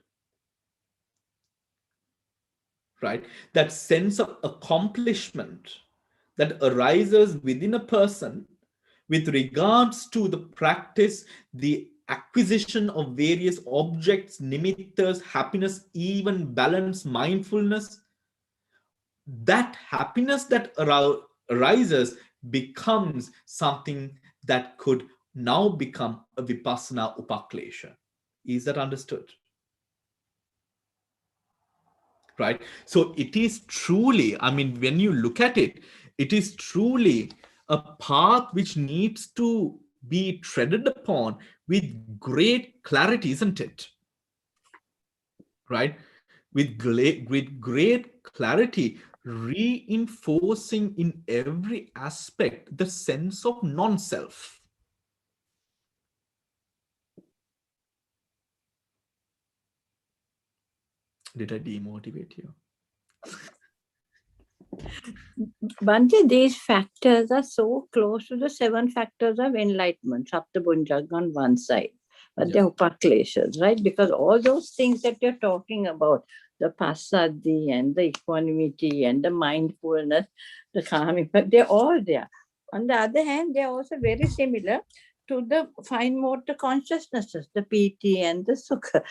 Right? That sense of accomplishment that arises within a person with regards to the practice, the acquisition of various objects, nimittas, happiness, even balance, mindfulness, that happiness that arises becomes something that could now become a vipassana upaklesha. Is that understood? Right? So it is truly, I mean, when you look at it, it is truly a path which needs to be treaded upon with great clarity, isn't it? Right? With great clarity, reinforcing in every aspect the sense of non-self. Did I demotivate you? Bhante, these factors are so close to the 7 factors of enlightenment, Saptabhunjanga on one side, but they're upakleshas, right? Because all those things that you're talking about, the passaddhi and the equanimity and the mindfulness, the calming, but they're all there. On the other hand, they're also very similar to the fine motor consciousnesses, the piti and the sukha.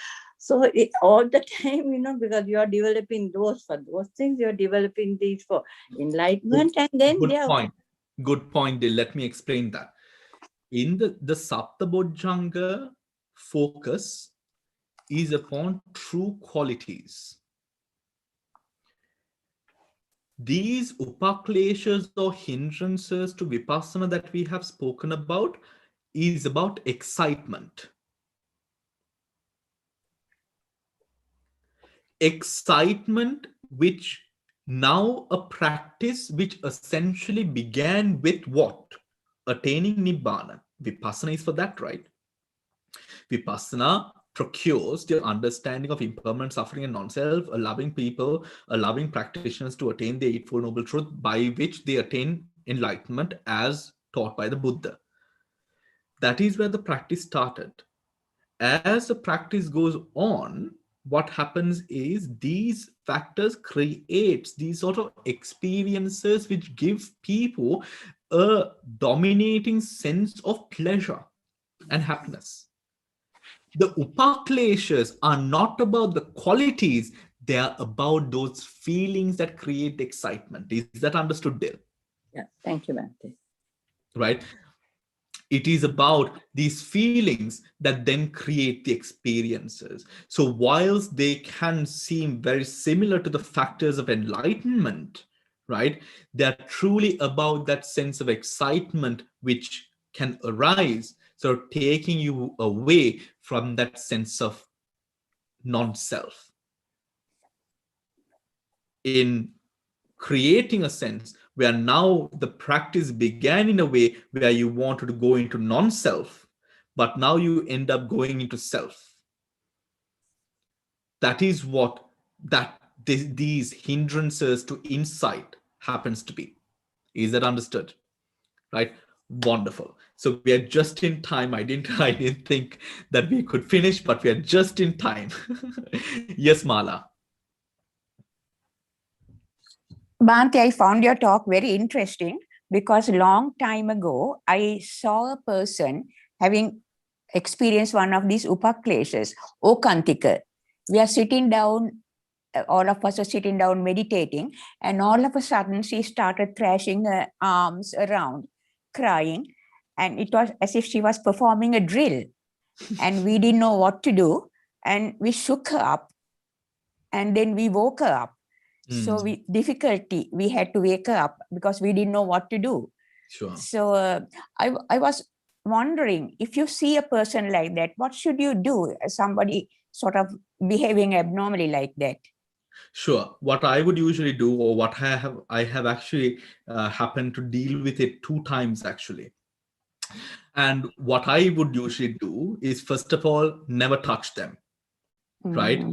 So all the time, because you are developing those for those things, you're developing these for enlightenment, and then Good point, Dil. Let me explain that. In the Saptabhojjhanga focus is upon true qualities. These upakleshas or hindrances to vipassana that we have spoken about is about excitement. Excitement, which now a practice which essentially began with what? Attaining Nibbana. Vipassana is for that, right? Vipassana procures the understanding of impermanent suffering and non-self, allowing people, allowing practitioners to attain the Eightfold Noble Truth by which they attain enlightenment as taught by the Buddha. That is where the practice started. As the practice goes on, what happens is these factors create these sort of experiences which give people a dominating sense of pleasure and happiness. The upakleshas are not about the qualities, they are about those feelings that create excitement. Is that understood, Dil? Yeah, thank you, Bhante. Right? It is about these feelings that then create the experiences. So whilst they can seem very similar to the factors of enlightenment, right, they're truly about that sense of excitement which can arise, so taking you away from that sense of non-self. In creating a sense where now the practice began in a way where you wanted to go into non-self, but now you end up going into self. That is what these hindrances to insight happens to be. Is that understood? Right? Wonderful. So we are just in time. I didn't think that we could finish, but we are just in time. Yes, Mala. Bhante, I found your talk very interesting because a long time ago, I saw a person having experienced one of these upakleshas, Okantika. We are sitting down, all of us are sitting down meditating, and all of a sudden she started thrashing her arms around, crying, and it was as if she was performing a drill. And we didn't know what to do, and we shook her up, and then we woke her up. So we had to wake up because we didn't know what to do. Sure. So I was wondering, if you see a person like that, what should you do? Somebody sort of behaving abnormally like that. Sure. What I would usually do, or what I have actually happened to deal with it 2 times actually. And what I would usually do is, first of all, never touch them, right?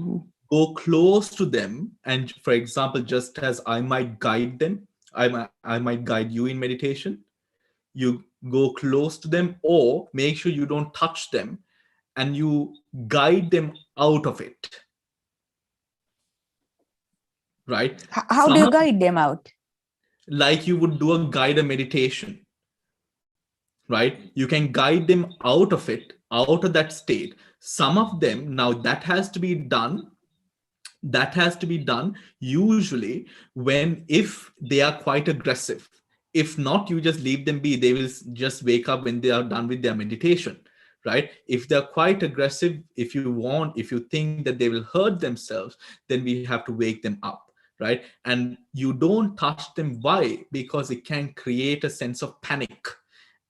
Go close to them. And for example, just as I might guide them, I might guide you in meditation, you go close to them, or make sure you don't touch them, and you guide them out of it. Right? How do you guide them out? Like you would do a guided meditation, right? You can guide them out of it, out of that state. Some of them, now that has to be done. That has to be done usually if they are quite aggressive. If not, you just leave them be. They will just wake up when they are done with their meditation, right? If they're quite aggressive, if you think that they will hurt themselves, then we have to wake them up, right? And you don't touch them. Why? Because it can create a sense of panic,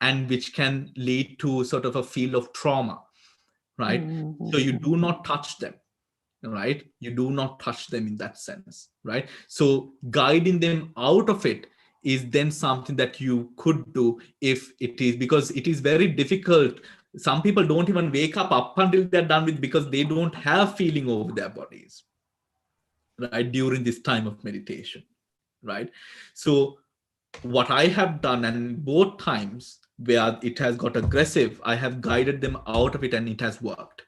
and which can lead to sort of a feel of trauma, right? So you do not touch them, right? You do not touch them in that sense, right? So guiding them out of it is then something that you could do, if it is, because it is very difficult. Some people don't even wake up until they're done with, because they don't have feeling over their bodies, right, during this time of meditation, right? So what I have done, and both times where it has got aggressive, I have guided them out of it, and it has worked,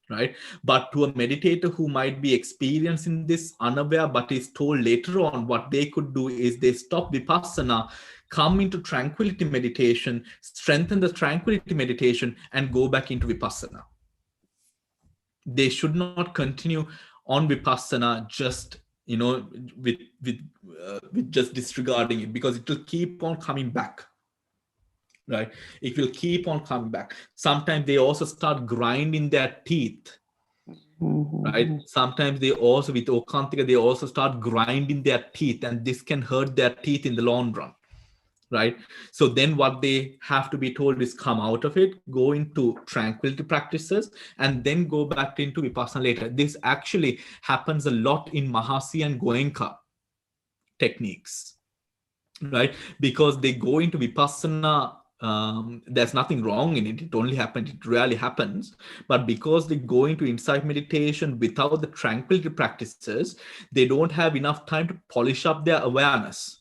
right? But to a meditator who might be experiencing this unaware, but is told later on, what they could do is they stop vipassana, come into tranquility meditation, strengthen the tranquility meditation, and go back into vipassana. They should not continue on vipassana just, with just disregarding it, because it will keep on coming back. Right? It will keep on coming back. Sometimes they also start grinding their teeth. Right? Sometimes they also, with Okantika, they also start grinding their teeth, and this can hurt their teeth in the long run. Right? So then what they have to be told is come out of it, go into tranquility practices, and then go back into vipassana later. This actually happens a lot in Mahasi and Goenka techniques, right? Because they go into vipassana. There's nothing wrong in it. It only happens. It rarely happens. But because they go into insight meditation without the tranquility practices, they don't have enough time to polish up their awareness,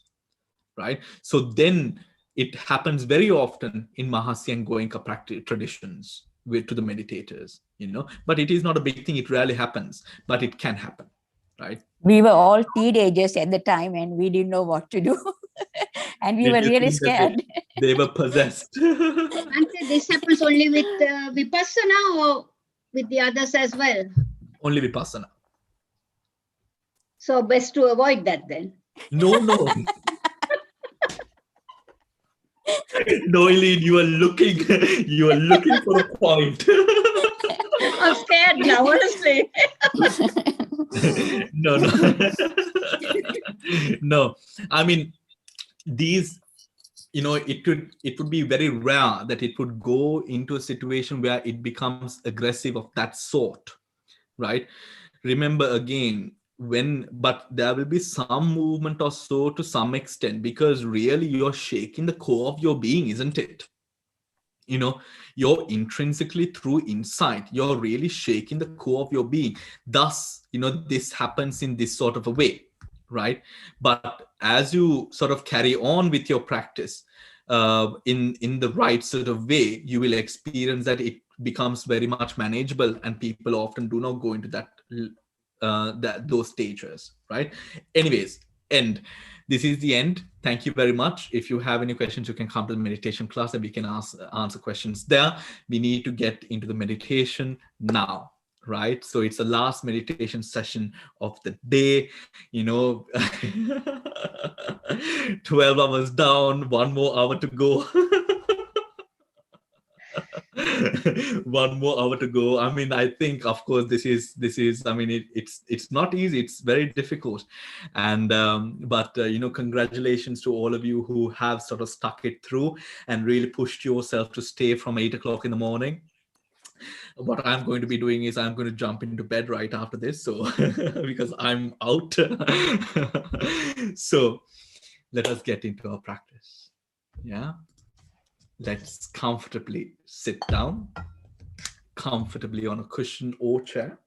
right? So then it happens very often in Mahasi and Goenka practice traditions to the meditators, But it is not a big thing. It rarely happens, but it can happen, right? We were all teenagers at the time, and we didn't know what to do. And we were really scared. They were possessed. And this happens only with Vipassana or with the others as well? Only Vipassana. So best to avoid that then. No. No, Eileen, you are looking for a point. I'm scared now, honestly. No. No. I mean, these, it would be very rare that it would go into a situation where it becomes aggressive of that sort, right? Remember again, but there will be some movement or so to some extent, because really you're shaking the core of your being, isn't it? You're intrinsically, through insight, you're really shaking the core of your being. Thus, this happens in this sort of a way, right? But as you sort of carry on with your practice in the right sort of way, you will experience that it becomes very much manageable, and people often do not go into those stages, right? Anyways, this is the end. Thank you very much. If you have any questions, you can come to the meditation class and we can answer questions there. We need to get into the meditation now, right? So it's the last meditation session of the day, 12 hours down, 1 more hour to go. One more hour to go. I mean, I think, of course, this is. I mean, it's not easy. It's very difficult, and but congratulations to all of you who have sort of stuck it through and really pushed yourself to stay from 8 o'clock in the morning. What I'm going to be doing is I'm going to jump into bed right after this, so because I'm out. So let us get into our practice. Yeah. Let's comfortably sit down, comfortably on a cushion or chair.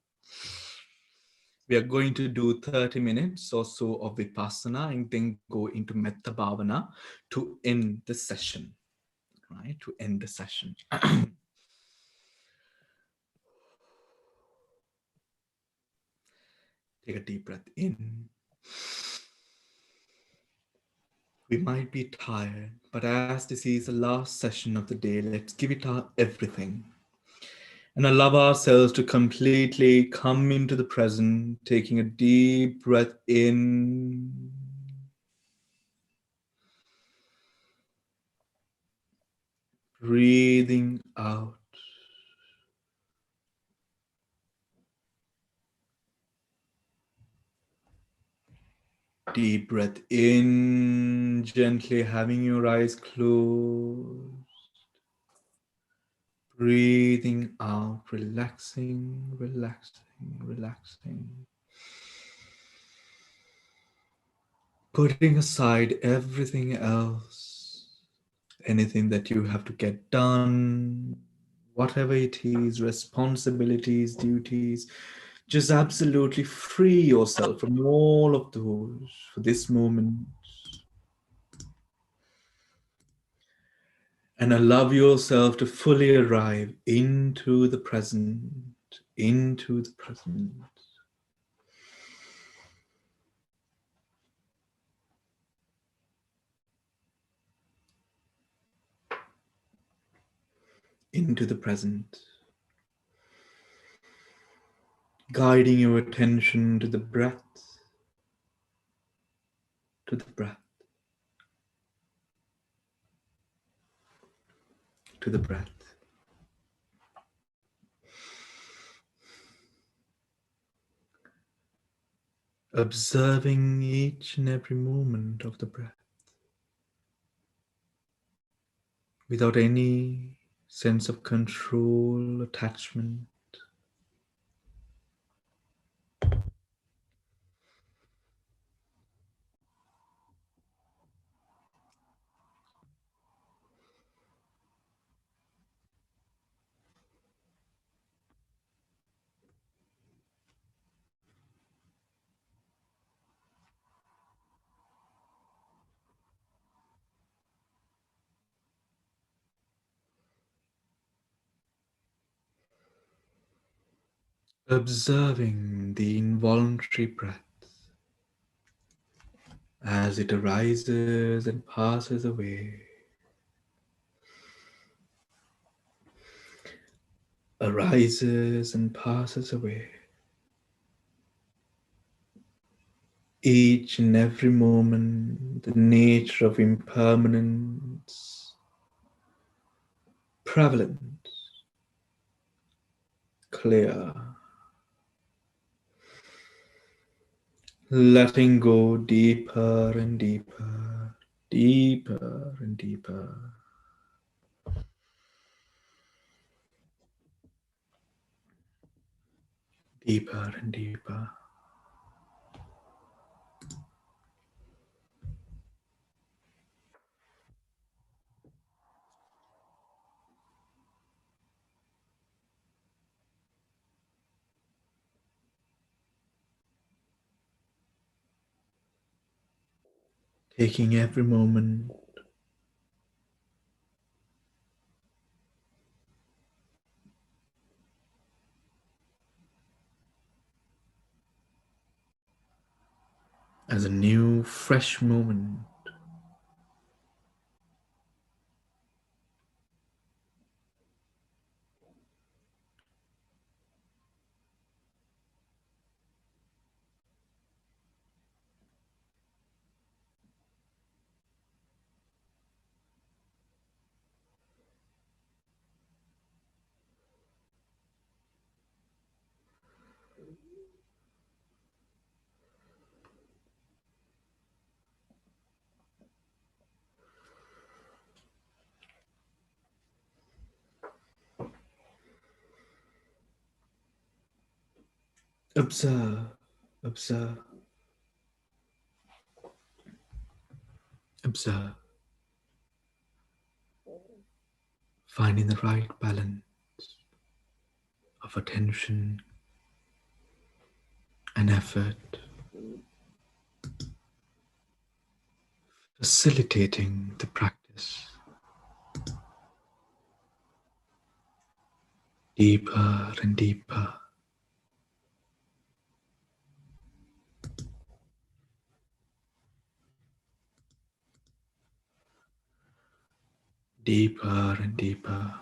We are going to do 30 minutes or so of Vipassana and then go into Metta Bhavana to end the session, right? To end the session. Take a deep breath in. We might be tired, but as this is the last session of the day, let's give it our everything. And allow ourselves to completely come into the present, taking a deep breath in. Breathing out. Deep breath in, gently having your eyes closed. Breathing out, relaxing, relaxing, relaxing. Putting aside everything else, anything that you have to get done, whatever it is, responsibilities, duties, just absolutely free yourself from all of those for this moment. And allow yourself to fully arrive into the present, into the present. Into the present. Guiding your attention to the breath, to the breath, to the breath. Observing each and every moment of the breath without any sense of control, attachment. Observing the involuntary breath as it arises and passes away. Arises and passes away. Each and every moment, the nature of impermanence, prevalent, clear. Letting go deeper and deeper, deeper and deeper. Deeper and deeper. Taking every moment as a new, fresh moment. Observe, observe, observe. Finding the right balance of attention and effort, facilitating the practice deeper and deeper. Deeper and deeper.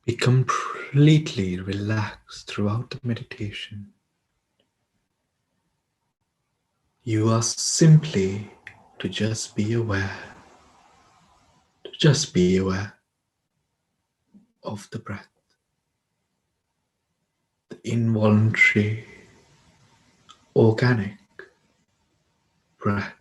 Be completely relaxed throughout the meditation. You are simply to just be aware, to just be aware of the breath, the involuntary, organic breath.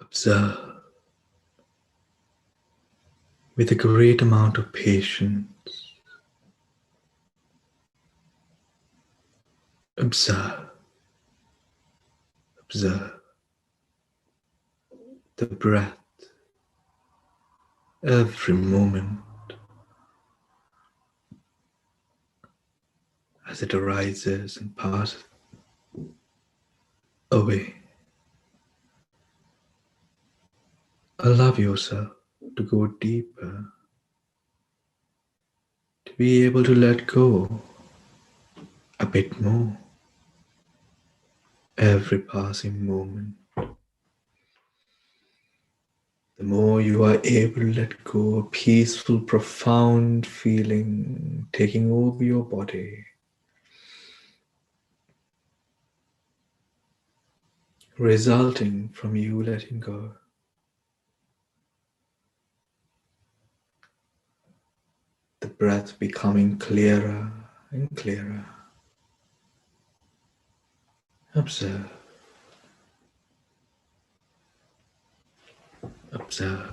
Observe with a great amount of patience. Observe, observe the breath every moment as it arises and passes away. Allow yourself to go deeper, to be able to let go a bit more every passing moment. The more you are able to let go, a peaceful, profound feeling taking over your body. resulting from you letting go. The breath becoming clearer and clearer. Observe. Observe.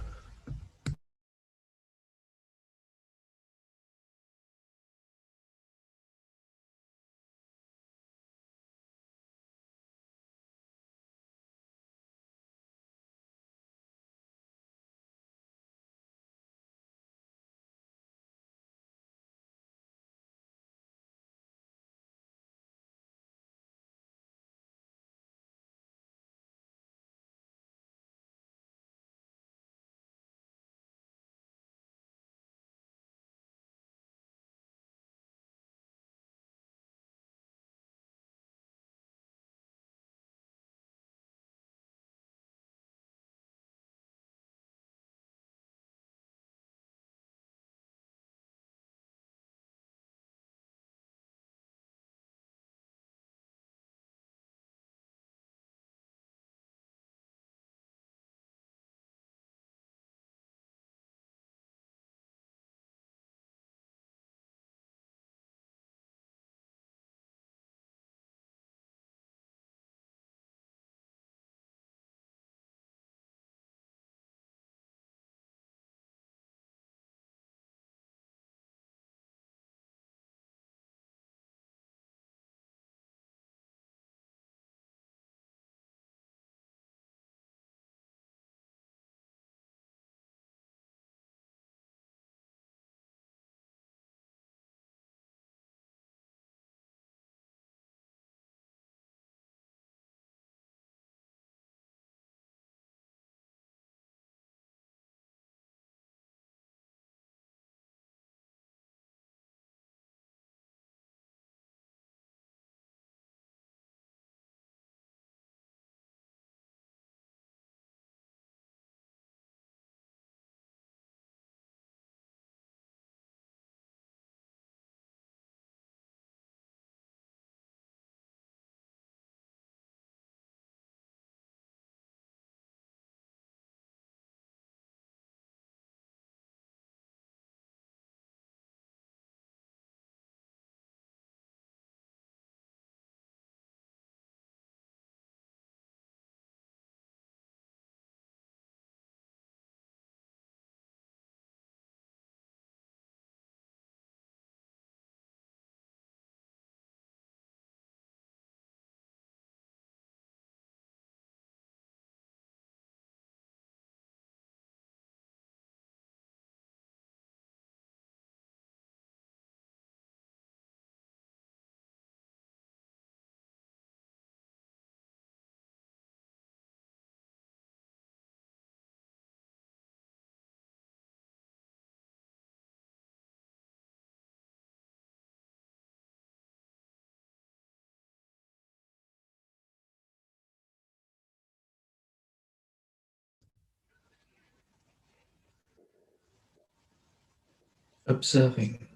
Observing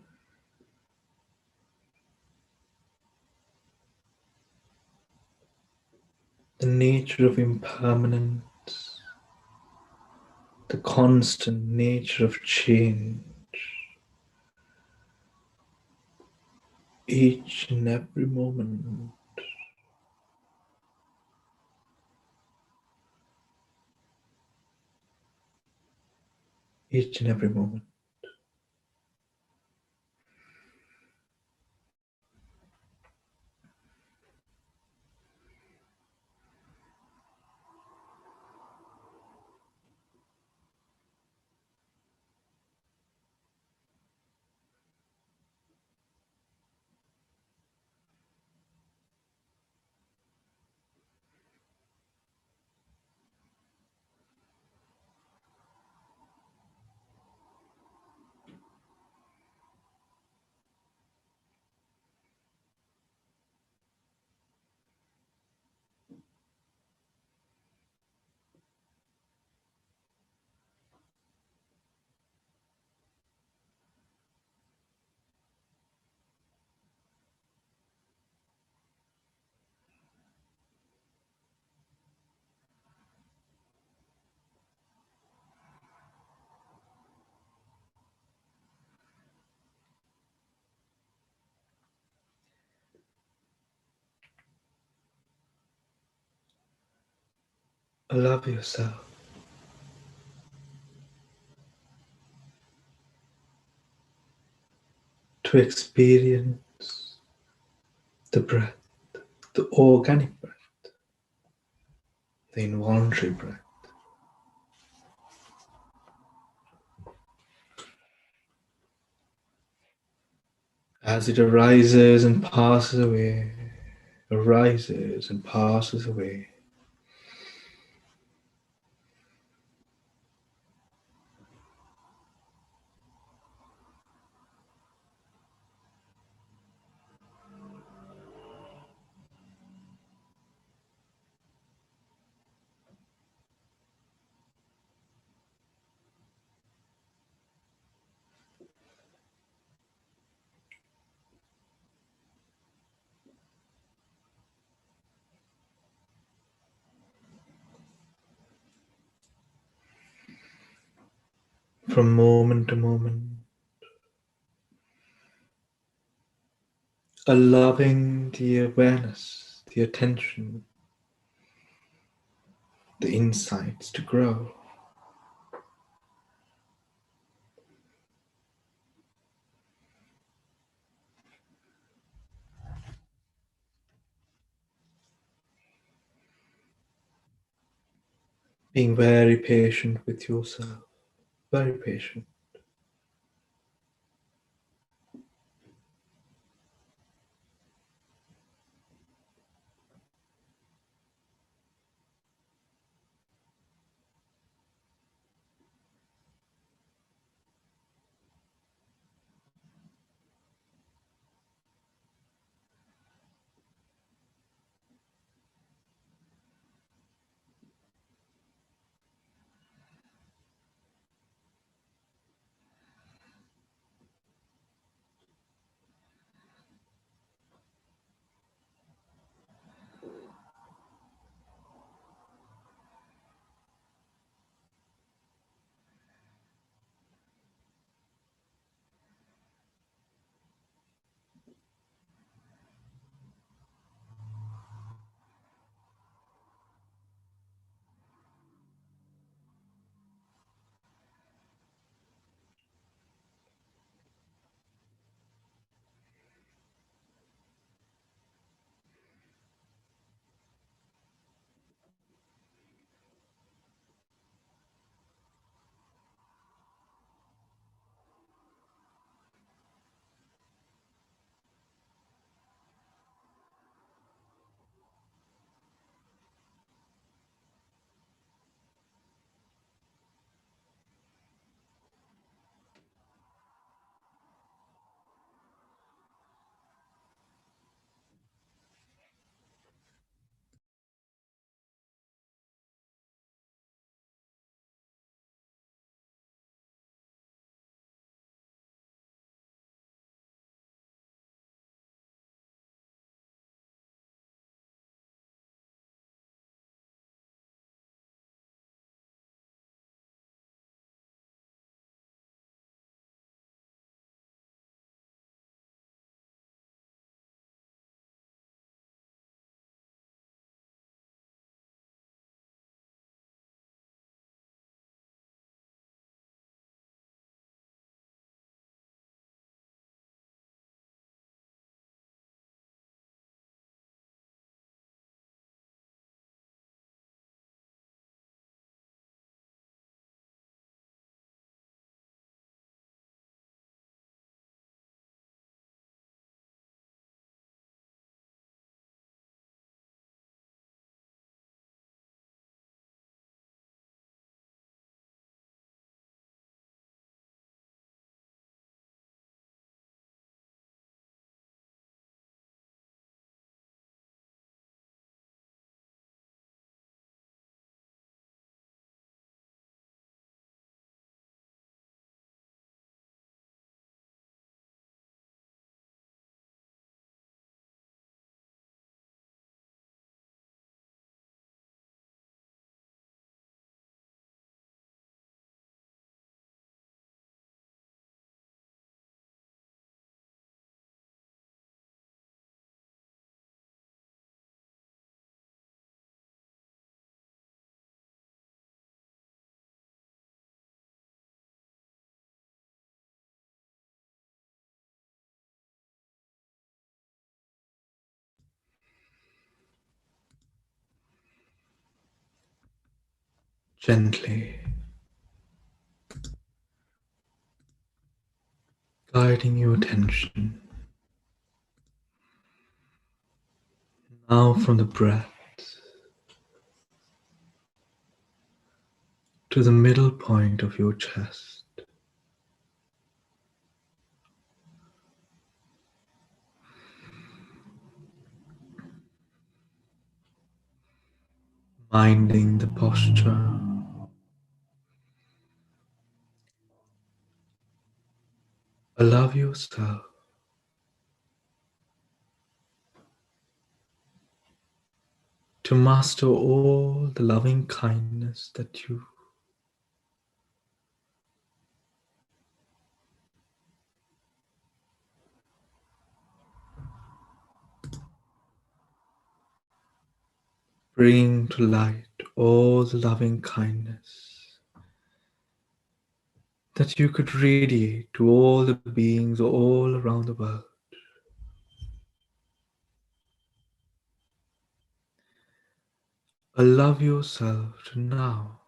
the nature of impermanence, the constant nature of change, each and every moment. Each and every moment. Love yourself. To experience the breath, the organic breath, the involuntary breath. As it arises and passes away, arises and passes away. From moment to moment, allowing the awareness, the attention, the insights to grow. Being very patient with yourself, very patient. Gently guiding your attention now from the breath to the middle point of your chest. Minding the posture. Allow yourself to master all the loving kindness that you bring to light, all the loving kindness that you could radiate to all the beings all around the world. Allow yourself to now,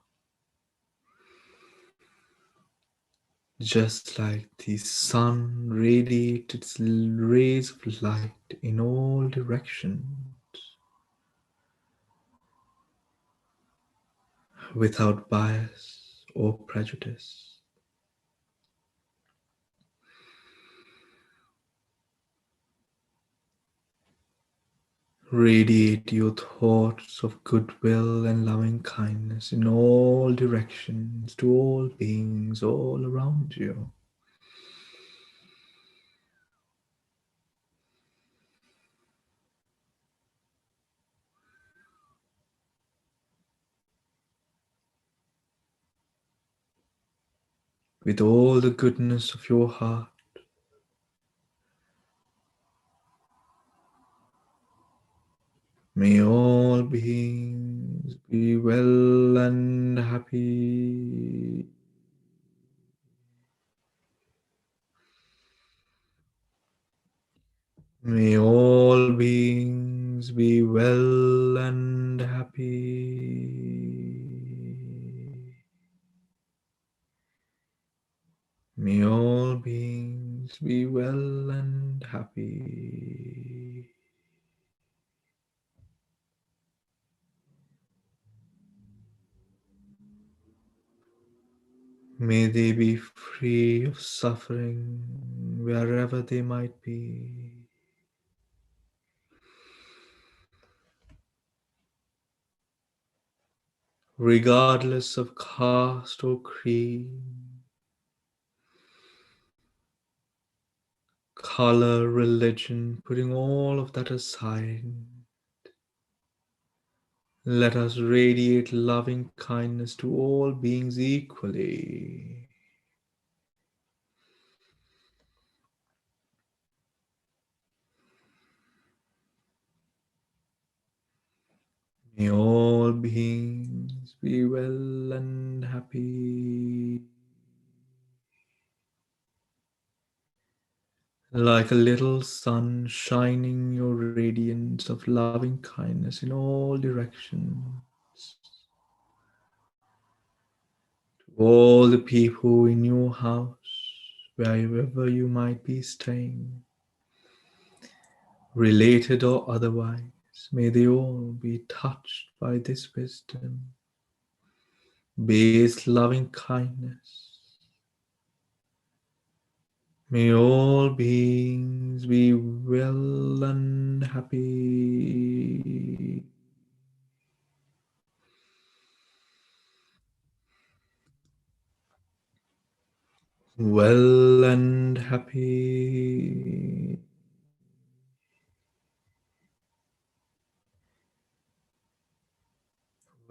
just like the sun radiates its rays of light in all directions, without bias or prejudice. Radiate your thoughts of goodwill and loving kindness in all directions to all beings all around you. With all the goodness of your heart, may all beings be well and happy. May all beings be well and happy. May all beings be well and happy. May they be free of suffering wherever they might be. Regardless of caste or creed, color, religion, putting all of that aside, let us radiate loving kindness to all beings equally. May all beings be well and happy. Like a little sun shining your radiance of loving kindness in all directions. To all the people in your house, wherever you might be staying, related or otherwise, may they all be touched by this wisdom, based loving kindness. May all beings be well and happy. Well and happy.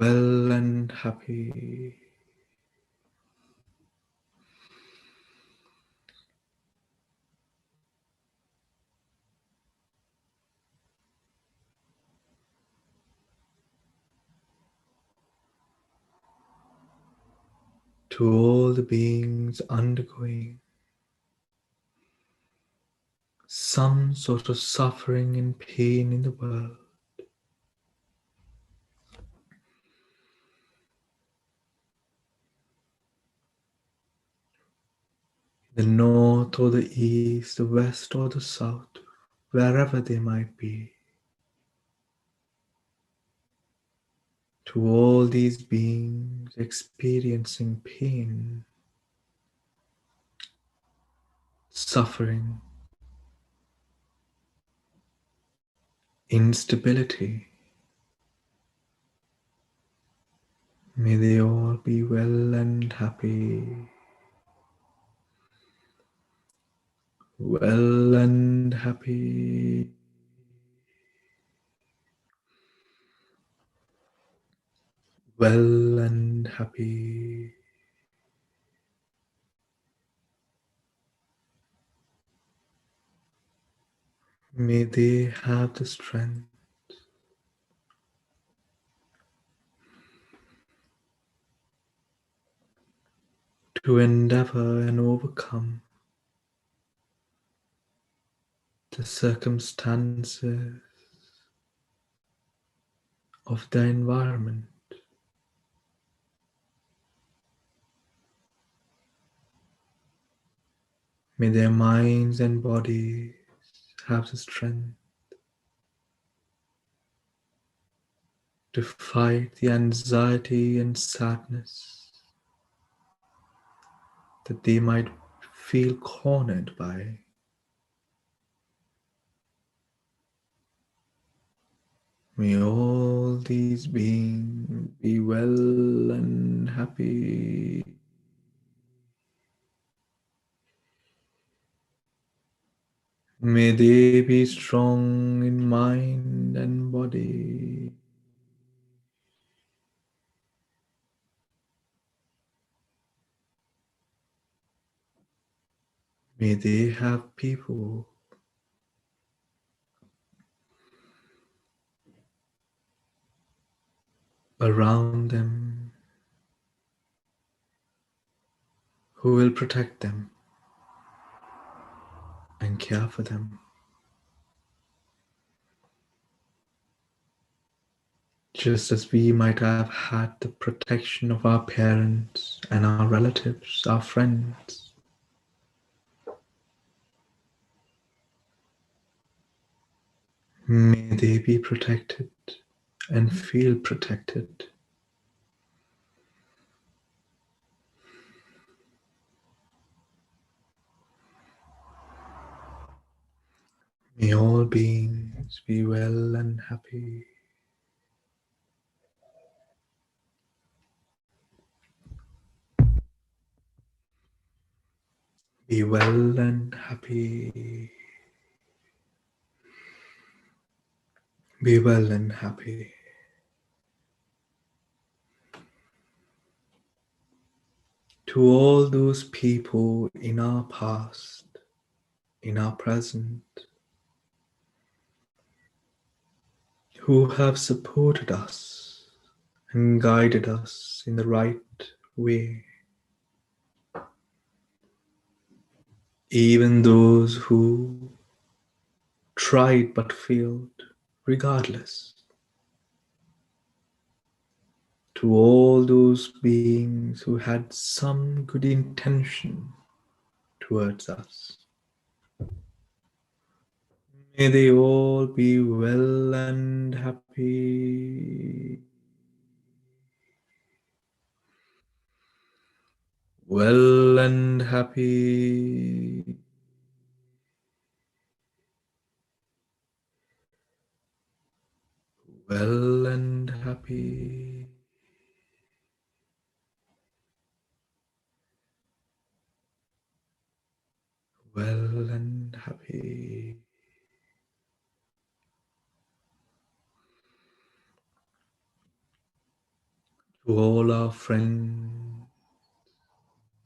Well and happy. To all the beings undergoing some sort of suffering and pain in the world, north or the east, the west or the south, wherever they might be, to all these beings experiencing pain, suffering, instability, may they all be well and happy, well and happy, well and happy. May they have the strength to endeavor and overcome the circumstances of the environment. May their minds and bodies have the strength to fight the anxiety and sadness that they might feel cornered by. May all these beings be well and happy. May they be strong in mind and body. May they have people around them who will protect them and care for them. Just as we might have had the protection of our parents and our relatives, our friends. May they be protected and feel protected. May all beings be well and happy. Be well and happy. Be well and happy. To all those people in our past, in our present, who have supported us and guided us in the right way. Even those who tried but failed, regardless. To all those beings who had some good intention towards us. May they all be well and happy. Well and happy. Well and happy. Well and happy. To all our friends,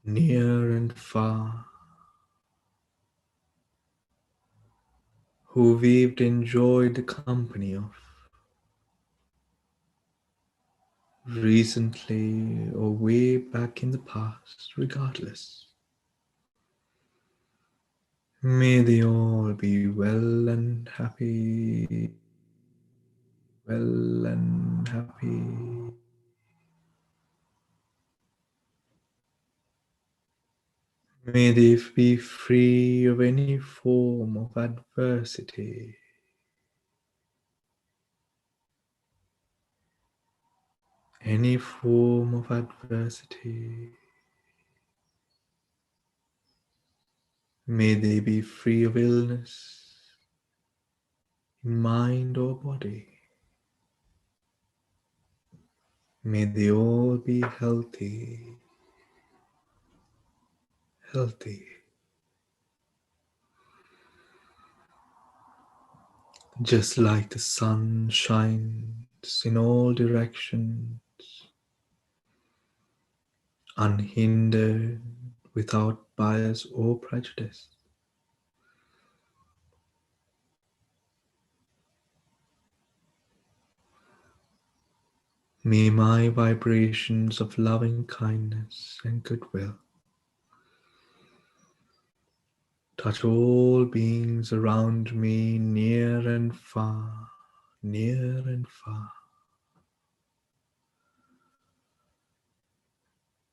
near and far, who we've enjoyed the company of, recently or way back in the past, regardless. May they all be well and happy, well and happy. May they be free of any form of adversity. Any form of adversity. May they be free of illness in mind or body. May they all be healthy, healthy. Just like the sun shines in all directions, unhindered, without bias or prejudice. May my vibrations of loving kindness and goodwill touch all beings around me, near and far, near and far.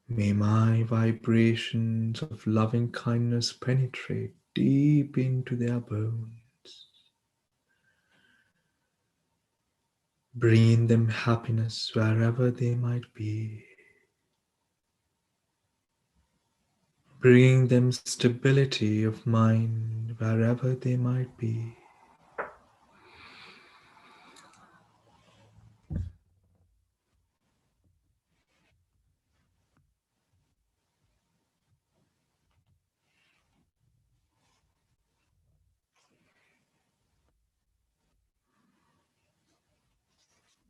May my vibrations of loving kindness penetrate deep into their bones, bringing them happiness wherever they might be, bringing them stability of mind wherever they might be.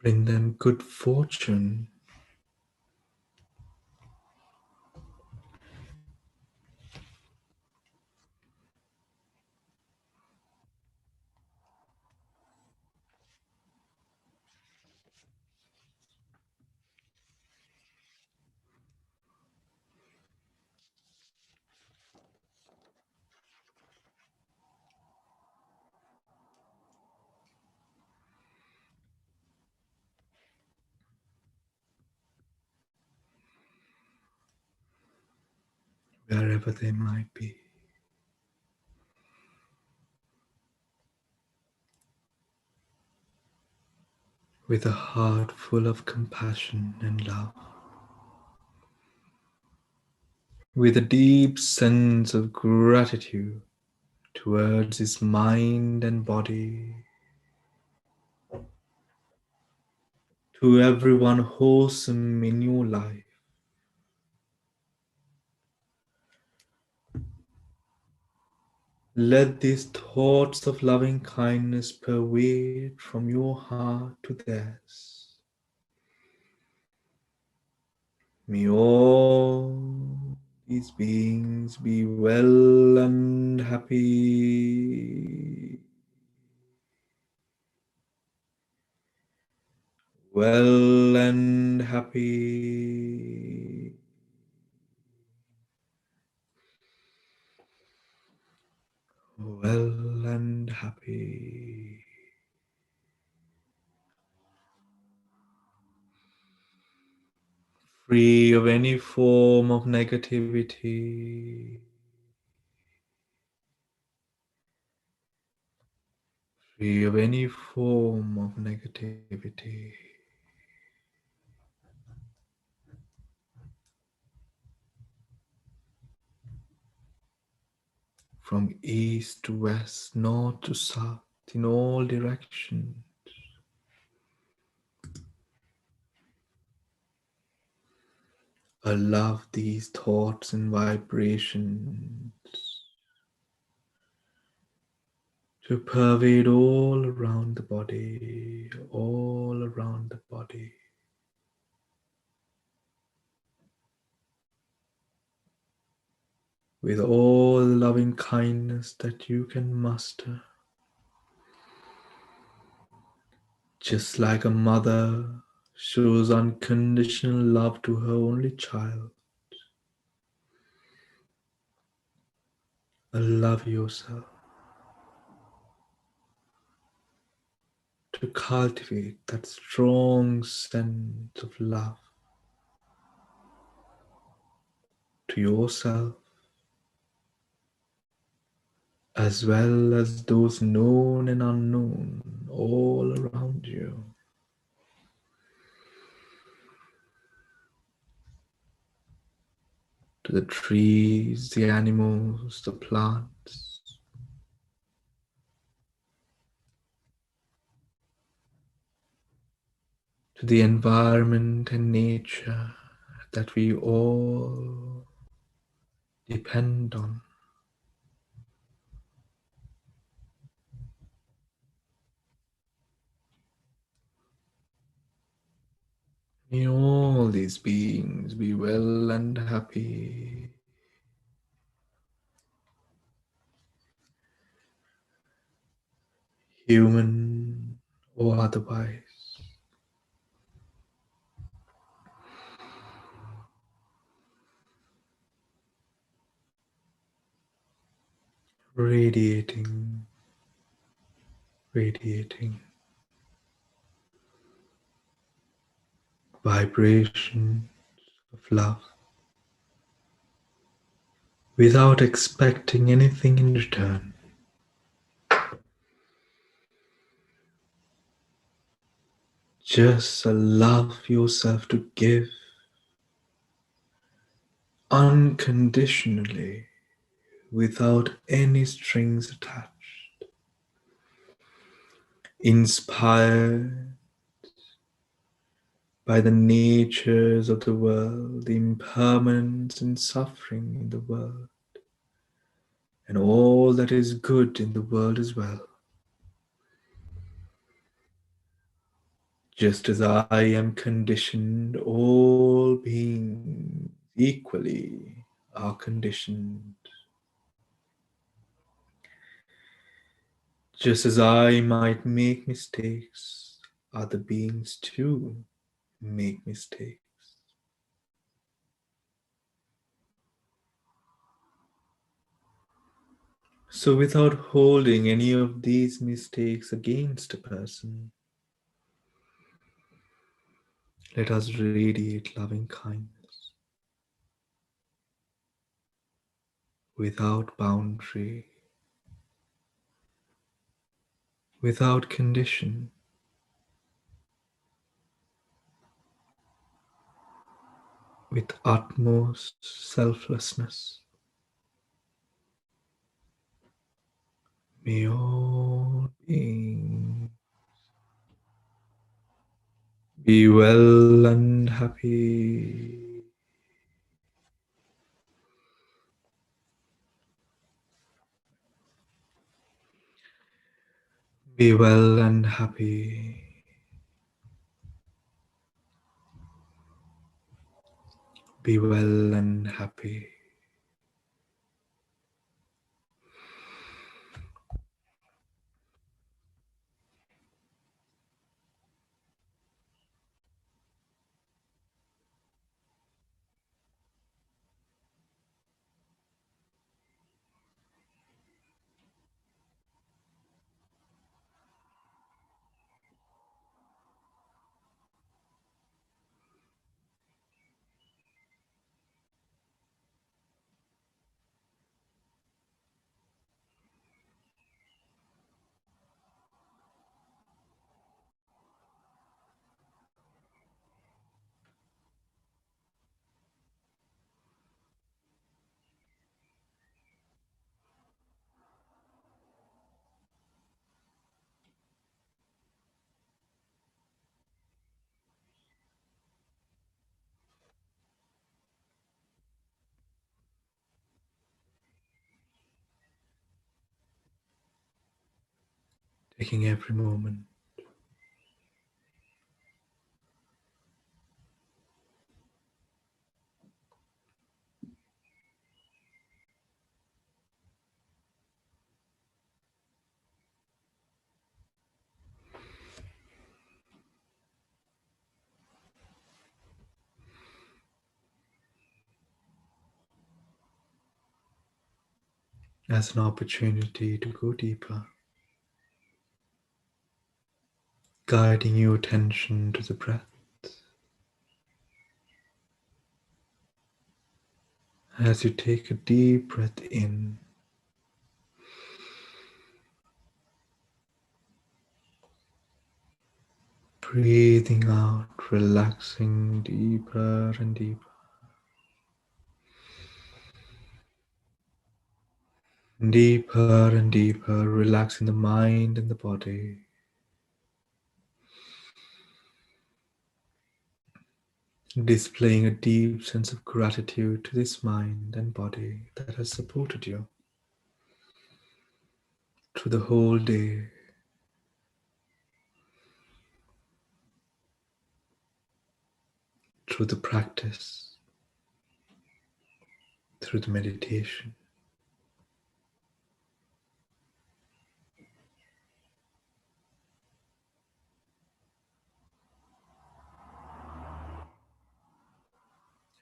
Bring them good fortune, wherever they might be. With a heart full of compassion and love, with a deep sense of gratitude towards his mind and body, to everyone wholesome in your life. Let these thoughts of loving kindness pervade from your heart to theirs. May all these beings be well and happy. Well and happy. Well and happy. Free of any form of negativity. Free of any form of negativity. From east to west, north to south, in all directions. Allow these thoughts and vibrations to pervade all around the body, all around the body. With all the loving kindness that you can muster. Just like a mother shows unconditional love to her only child. Allow yourself to cultivate that strong sense of love to yourself as well as those known and unknown all around you. To the trees, the animals, the plants, to the environment and nature that we all depend on. May all these beings be well and happy. Human or otherwise. Radiating, radiating. Vibration of love. Without expecting anything in return. Just allow yourself to give unconditionally without any strings attached. Inspired by the natures of the world, the impermanence and suffering in the world, and all that is good in the world as well. Just as I am conditioned, all beings equally are conditioned. Just as I might make mistakes, other beings too make mistakes. So without holding any of these mistakes against a person, let us radiate loving kindness without boundary, without condition, with utmost selflessness. May all beings be well and happy. Be well and happy. Be well and happy. Taking every moment as an opportunity to go deeper, guiding your attention to the breath as you take a deep breath in Breathing out, relaxing deeper and deeper. Deeper and deeper, relaxing the mind and the body. Displaying a deep sense of gratitude to this mind and body that has supported you through the whole day. Through the practice, through the meditation.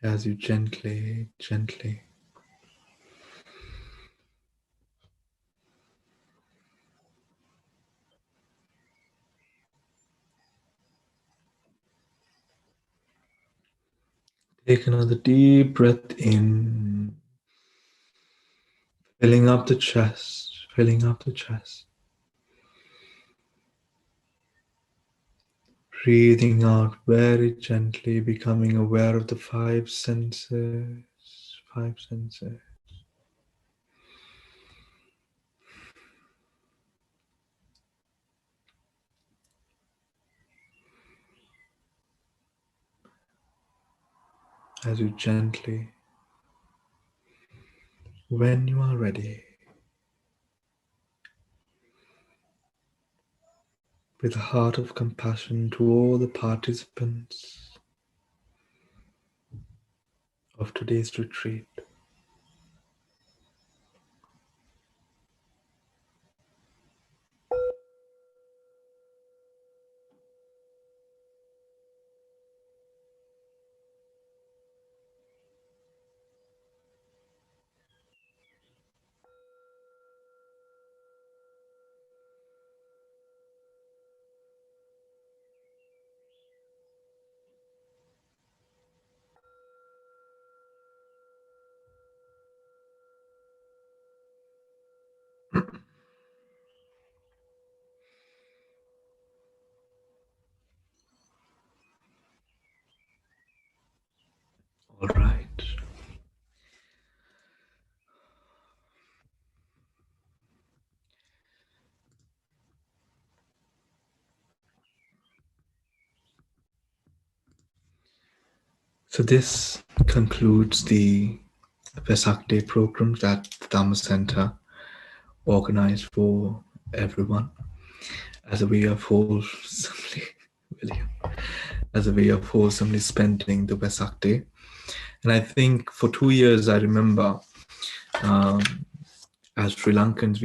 As you gently take another deep breath in, filling up the chest, filling up the chest. Breathing out very gently, becoming aware of the five senses, five senses. As you gently, when you are ready, with a heart of compassion to all the participants of today's retreat, all right. So this concludes the Vesak Day program that the Dhamma Center organized for everyone as a way of wholesomely, William, as a way of wholesomely spending the Vesak Day. And I think for 2 years, I remember as Sri Lankans,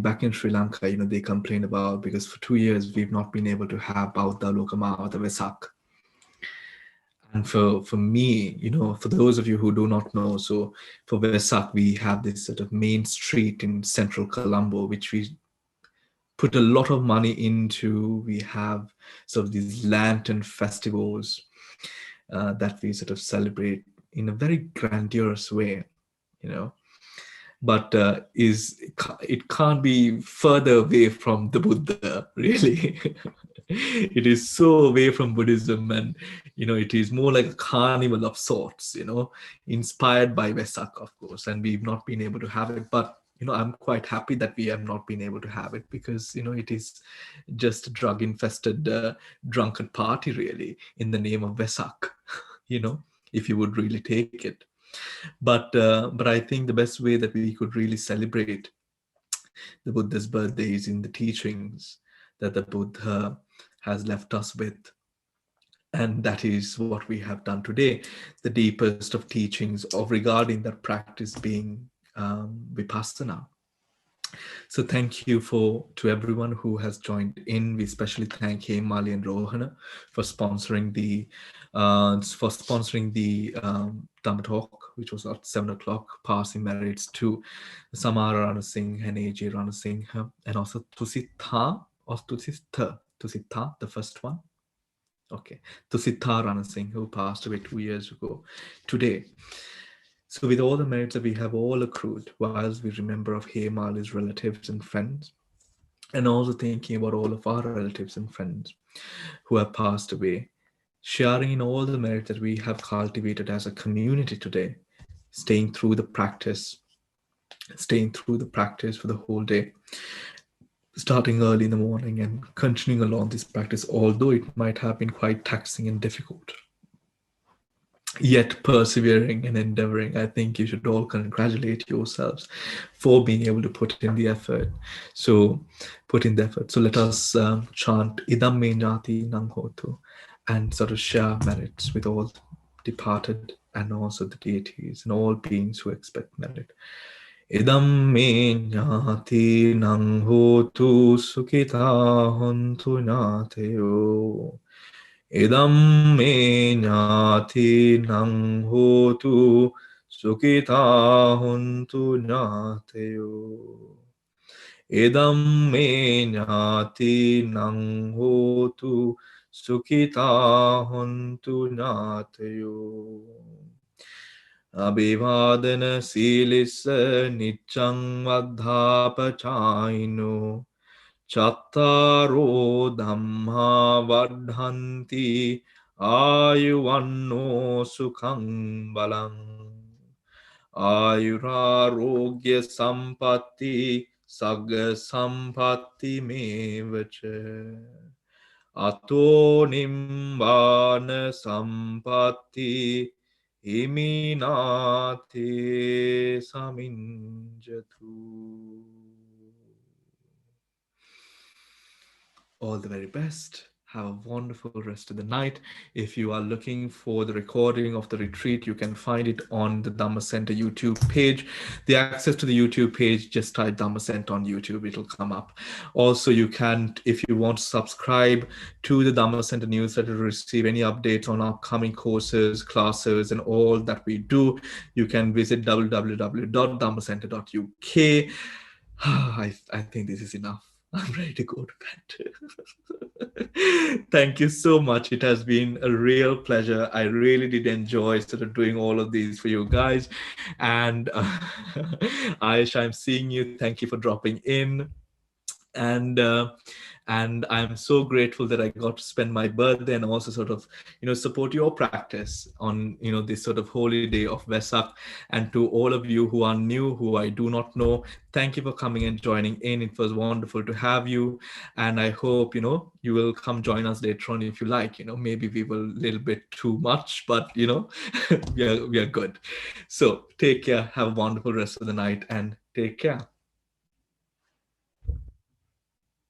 back in Sri Lanka, they complain about, because for 2 years, we've not been able to have Bauddha Lokama, the Vesak. And for me, for those of you who do not know, so for Vesak, we have this sort of main street in central Colombo, which we put a lot of money into. We have sort of these lantern festivals that we sort of celebrate in a very grandiose way, but it can't be further away from the Buddha, really. It is so away from Buddhism, and it is more like a carnival of sorts, inspired by Vesak, of course, and we've not been able to have it. But I'm quite happy that we have not been able to have it, because it is just a drug infested drunken party, really, in the name of Vesak. If you would really take it. But I think the best way that we could really celebrate the Buddha's birthday is in the teachings that the Buddha has left us with. And that is what we have done today, the deepest of teachings of regarding that practice being Vipassana. So thank you to everyone who has joined in. We especially thank Hemali and Rohana for sponsoring the Dhamma talk, which was at 7 o'clock, passing merits to Samara Rana Singh and AJ Rana Singh, and also Tusitha, the first one. Okay, Tusitha Rana Singh, who passed away 2 years ago today. So with all the merits that we have all accrued, whilst we remember of Hemali's relatives and friends, and also thinking about all of our relatives and friends, who have passed away, sharing in all the merit that we have cultivated as a community today, staying through the practice, for the whole day, starting early in the morning and continuing along this practice, although it might have been quite taxing and difficult. Yet persevering and endeavoring, I think you should all congratulate yourselves for being able to put in the effort. So let us chant Idam me jnati nang hotu and sort of share merits with all departed and also the deities and all beings who expect merit. Idam me jnati nang hotu sukhita hontu jnateyo. Idam me jnati nang hotu sukhita hontu jnateyo. Idam me jnati nang hotu sukhita hontu jnateyo. Abhivadana silissa niccang vaddhapachayino. Chattaro dhamma vadhanti ayuvanno sukhang balang. Ayurarogya sampatti sagga sampatti mevacha. Ato nimbana sampatti iminate saminjatu. All the very best. Have a wonderful rest of the night. If you are looking for the recording of the retreat, you can find it on the Dhamma Center YouTube page. The access to the YouTube page, just type Dhamma Center on YouTube, it'll come up. Also, you can, if you want to subscribe to the Dhamma Center newsletter to receive any updates on upcoming courses, classes, and all that we do, you can visit www.dhammasenter.uk. I think this is enough. I'm ready to go to bed. Thank you so much. It has been a real pleasure. I really did enjoy sort of doing all of these for you guys. And Ayesha, I'm seeing you. Thank you for dropping in. And I'm so grateful that I got to spend my birthday and also sort of, support your practice on, this sort of holy day of Vesak. And to all of you who are new, who I do not know, thank you for coming and joining in. It was wonderful to have you. And I hope, you will come join us later on if you like. Maybe we were a little bit too much, but, we are good. So take care. Have a wonderful rest of the night and take care.